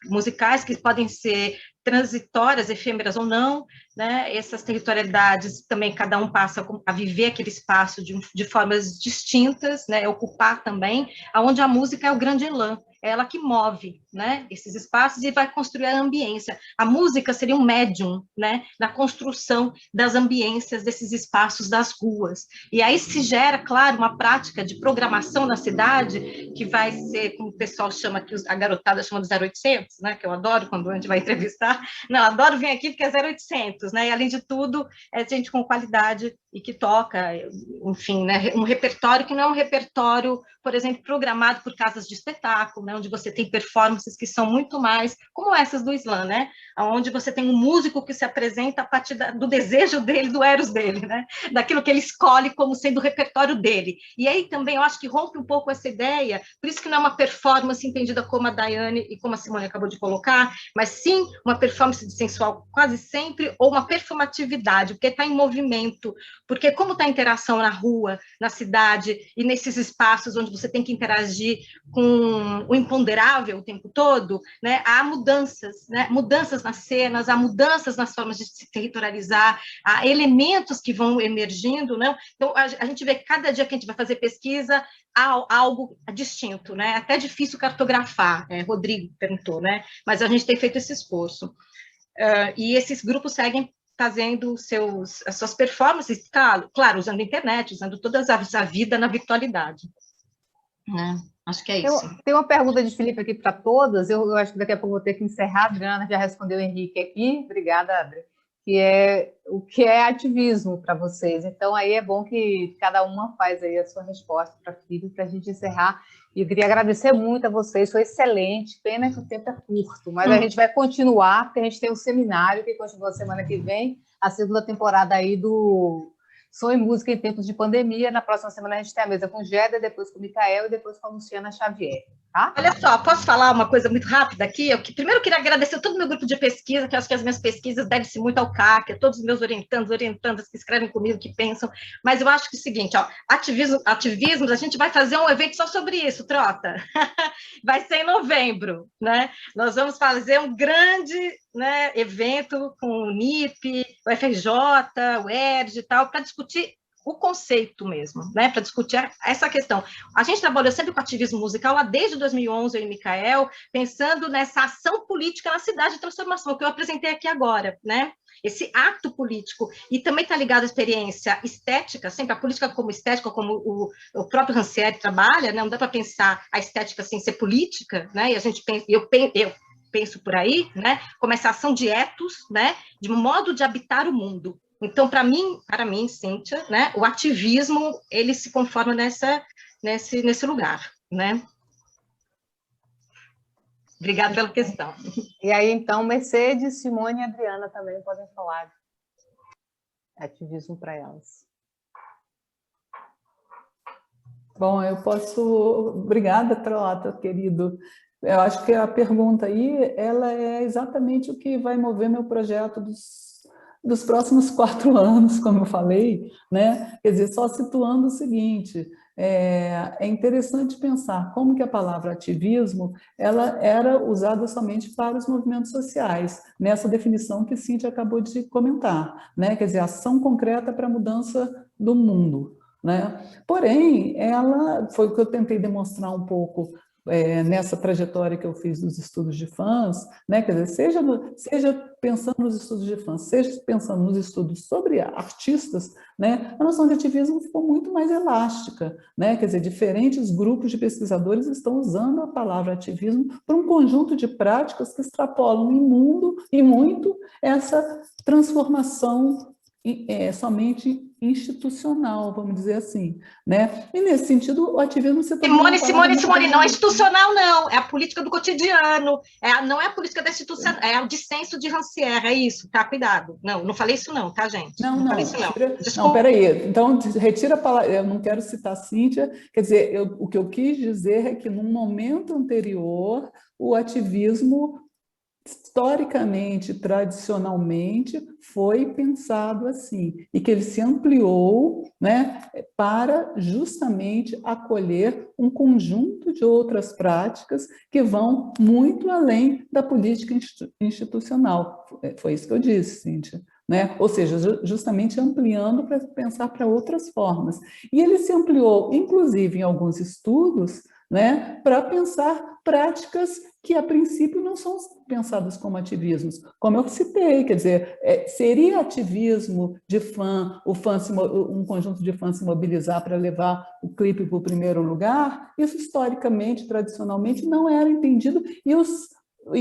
musicais, que podem ser transitórias, efêmeras ou não, né, essas territorialidades também, cada um passa a viver aquele espaço de formas distintas, né, ocupar também, aonde a música é o grande elan, é ela que move, né, esses espaços e vai construir a ambiência. A música seria um médium, né, na construção das ambiências desses espaços das ruas. E aí se gera, claro, uma prática de programação na cidade, que vai ser, como o pessoal chama, que a garotada chama de 0800, né, que eu adoro quando a gente vai entrevistar. Não, adoro vir aqui porque é 0800, né, e além de tudo, é gente com qualidade e que toca, enfim, né, um repertório que não é um repertório, por exemplo, programado por casas de espetáculo, né, onde você tem performances que são muito mais, como essas do slam, né, onde você tem um músico que se apresenta a partir do desejo dele, do eros dele, né, daquilo que ele escolhe como sendo o repertório dele. E aí também eu acho que rompe um pouco essa ideia, por isso que não é uma performance entendida como a Daiane e como a Simone acabou de colocar, mas sim uma performance sensual quase sempre, ou uma performatividade, porque está em movimento, porque como está a interação na rua, na cidade, e nesses espaços onde você tem que interagir com o imponderável o tempo todo, né, há mudanças, né, mudanças nas cenas, há mudanças nas formas de se territorializar, há elementos que vão emergindo, né? Então, a gente vê que cada dia que a gente vai fazer pesquisa, há algo distinto, né? Até difícil cartografar, Rodrigo perguntou, né? Mas a gente tem feito esse esforço. E esses grupos seguem fazendo as suas performances, claro, usando a internet, usando toda a vida na virtualidade. Né? Acho que é isso. Tem uma pergunta de Felipe aqui para todas, eu acho que daqui a pouco vou ter que encerrar, a Adriana já respondeu o Henrique aqui, obrigada, Adri, que é o que é ativismo para vocês. Então, aí é bom que cada uma faz aí a sua resposta para Felipe, para a gente encerrar. E eu queria agradecer muito a vocês, foi excelente, pena que o tempo é curto, mas a gente vai continuar, porque a gente tem um seminário que continua semana que vem, a segunda temporada aí do Som e Música em Tempos de Pandemia. Na próxima semana a gente tem a mesa com o Géder, depois com o Micael e depois com a Luciana Xavier. Tá? Olha só, posso falar uma coisa muito rápida aqui? Primeiro eu queria agradecer todo o meu grupo de pesquisa, que eu acho que as minhas pesquisas devem-se muito ao CAC, a todos os meus orientandas que escrevem comigo, que pensam, mas eu acho que é o seguinte, ó, ativismos, a gente vai fazer um evento só sobre isso, Trota. Vai ser em novembro, né? Nós vamos fazer um grande, né, evento com o NIP, o FRJ, o ERJ e tal, para discutir o conceito mesmo, né, para discutir essa questão. A gente trabalhou sempre com ativismo musical lá desde 2011, eu e Micael, pensando nessa ação política na cidade de transformação, que eu apresentei aqui agora, né, esse ato político, e também está ligado à experiência estética, sempre a política como estética, como o próprio Rancière trabalha, né, não dá para pensar a estética sem ser política, né, e a gente pensa, eu penso por aí, né, como essa ação de etos, né, de modo de habitar o mundo. Então, para mim, Cíntia, né, o ativismo, ele se conforma nesse lugar, né? Obrigada pela questão. E aí, então, Mercedes, Simone e Adriana também podem falar de ativismo para elas. Bom, eu posso... Obrigada, Trota, querido. Eu acho que a pergunta aí, ela é exatamente o que vai mover meu projeto dos próximos 4 anos, como eu falei, né? Quer dizer, só situando o seguinte, é interessante pensar como que a palavra ativismo ela era usada somente para os movimentos sociais, nessa definição que Cíntia acabou de comentar, né? Quer dizer, ação concreta para a mudança do mundo, né? Porém, ela foi o que eu tentei demonstrar um pouco nessa trajetória que eu fiz dos estudos de fãs, né? Quer dizer, seja pensando nos estudos de fãs, seja pensando nos estudos sobre artistas, né? A noção de ativismo ficou muito mais elástica, né? Quer dizer, diferentes grupos de pesquisadores estão usando a palavra ativismo para um conjunto de práticas que extrapolam e muito essa transformação somente institucional, vamos dizer assim, né? E nesse sentido, o ativismo se torna... Simone, não é institucional, não, é a política do cotidiano, não é a política da instituição, é o dissenso de Rancière, é isso, tá? Cuidado. Não falei isso não, tá, gente? Não falei isso não. Não, peraí, então retira a palavra, eu não quero citar a Cíntia, quer dizer, o que eu quis dizer é que num momento anterior, o ativismo historicamente, tradicionalmente, foi pensado assim, e que ele se ampliou, né, para justamente acolher um conjunto de outras práticas que vão muito além da política institucional. Foi isso que eu disse, Cíntia, né? Ou seja, justamente ampliando para pensar para outras formas. E ele se ampliou, inclusive, em alguns estudos, né, para pensar práticas que, a princípio, não são pensadas como ativismos. Como eu citei, quer dizer, seria ativismo de fã, um conjunto de fãs se mobilizar para levar o clipe para o primeiro lugar? Isso, historicamente, tradicionalmente, não era entendido, e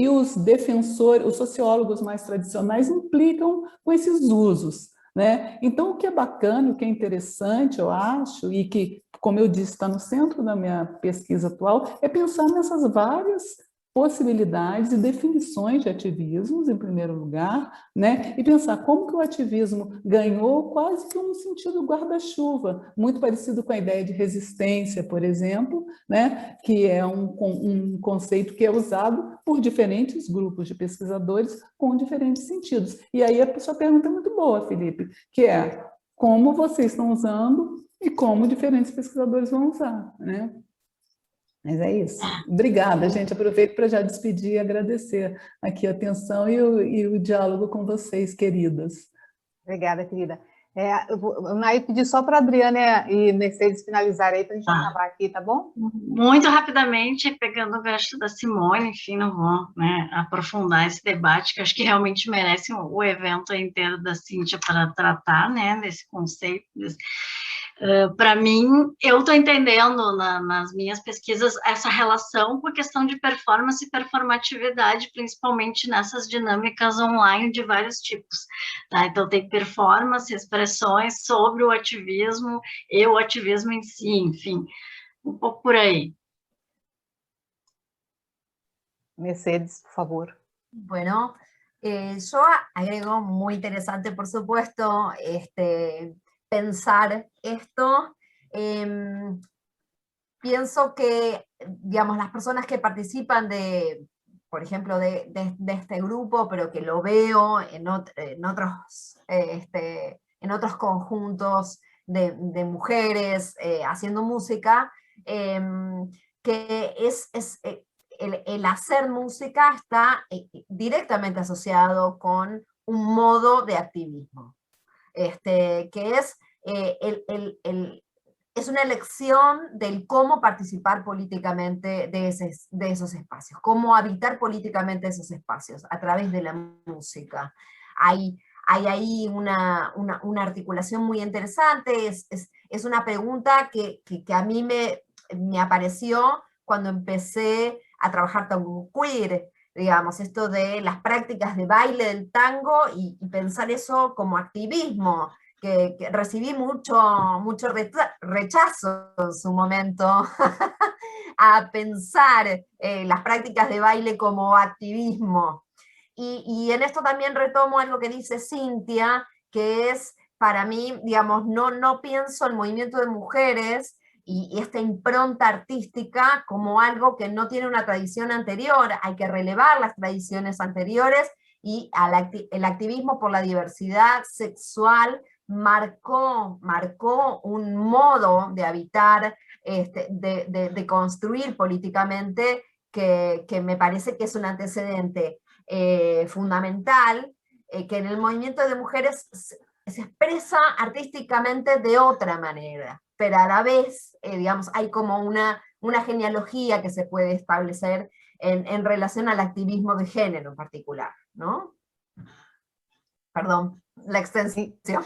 os defensores, os sociólogos mais tradicionais implicam com esses usos, né? Então, o que é bacana, o que é interessante, eu acho, e que, como eu disse, está no centro da minha pesquisa atual, é pensar nessas várias possibilidades e definições de ativismos, em primeiro lugar, né? E pensar como que o ativismo ganhou quase que um sentido guarda-chuva, muito parecido com a ideia de resistência, por exemplo, né? Que é um conceito que é usado por diferentes grupos de pesquisadores com diferentes sentidos. E aí a sua pergunta é muito boa, Felipe, que é como vocês estão usando e como diferentes pesquisadores vão usar, né? Mas é isso. Obrigada, gente. Aproveito para já despedir e agradecer aqui a atenção e o diálogo com vocês, queridas. Obrigada, querida. Eu Naí pedi só para a Adriana e Mercedes finalizarem aí para a gente acabar aqui, tá bom? Muito rapidamente, pegando o gancho da Simone, enfim, não vou, né, aprofundar esse debate, que acho que realmente merece o evento inteiro da Cíntia para tratar, né, desse conceito, para mim, eu estou entendendo nas minhas pesquisas essa relação por questão de performance e performatividade, principalmente nessas dinâmicas online de vários tipos. Tá? Então, tem performance, expressões sobre o ativismo e o ativismo em si, enfim, um pouco por aí. Mercedes, por favor. Bueno, yo agrego muy interesante, por supuesto, pensar esto. Pienso que, digamos, las personas que participan por ejemplo, de este grupo, pero que lo veo en otros conjuntos de mujeres haciendo música, que el hacer música está directamente asociado con un modo de activismo, que es es una elección del cómo participar políticamente de esos espacios, cómo habitar políticamente esos espacios a través de la música. Hay ahí una articulación muy interesante, es una pregunta que a mí me apareció cuando empecé a trabajar tango queer, digamos, esto de las prácticas de baile del tango y pensar eso como activismo, que recibí mucho rechazo en su momento a pensar las prácticas de baile como activismo. Y en esto también retomo algo que dice Cintia, que es, para mí, digamos, no pienso el movimiento de mujeres y esta impronta artística como algo que no tiene una tradición anterior, hay que relevar las tradiciones anteriores, y el activismo por la diversidad sexual marcó un modo de habitar, de construir políticamente, que me parece que es un antecedente fundamental, que en el movimiento de mujeres se expresa artísticamente de otra manera, pero a la vez, digamos, hay como una genealogía que se puede establecer en relación al activismo de género en particular, ¿no? Perdão, a extensão.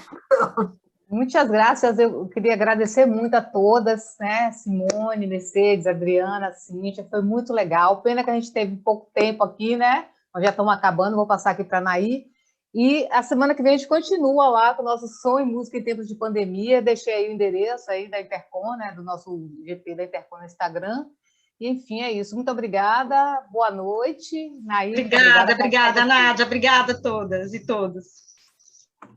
Muitas graças, eu queria agradecer muito a todas, né? Simone, Mercedes, Adriana, Cíntia, foi muito legal. Pena que a gente teve pouco tempo aqui, né? Nós já estamos acabando, vou passar aqui para a Naí. E a semana que vem a gente continua lá com o nosso Som e Música em Tempos de Pandemia. Deixei aí o endereço aí da Intercom, né? Do nosso GP da Intercom no Instagram. E, enfim, é isso. Muito obrigada, boa noite. Naí, obrigada, Nádia, obrigada a todas e todos.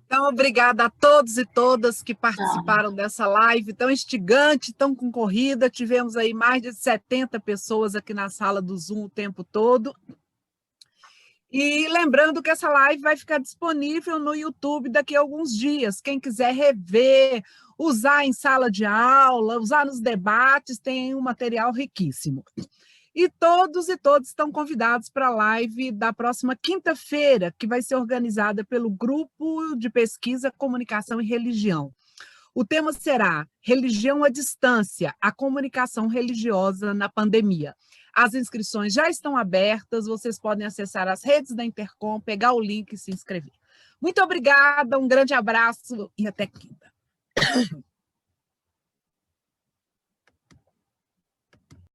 Então, obrigada a todos e todas que participaram dessa live tão instigante, tão concorrida. Tivemos aí mais de 70 pessoas aqui na sala do Zoom o tempo todo. E lembrando que essa live vai ficar disponível no YouTube daqui a alguns dias. Quem quiser rever, usar em sala de aula, usar nos debates, tem um material riquíssimo. E todos estão convidados para a live da próxima quinta-feira, que vai ser organizada pelo Grupo de Pesquisa, Comunicação e Religião. O tema será Religião à Distância, a comunicação religiosa na pandemia. As inscrições já estão abertas, vocês podem acessar as redes da Intercom, pegar o link e se inscrever. Muito obrigada, um grande abraço e até quinta.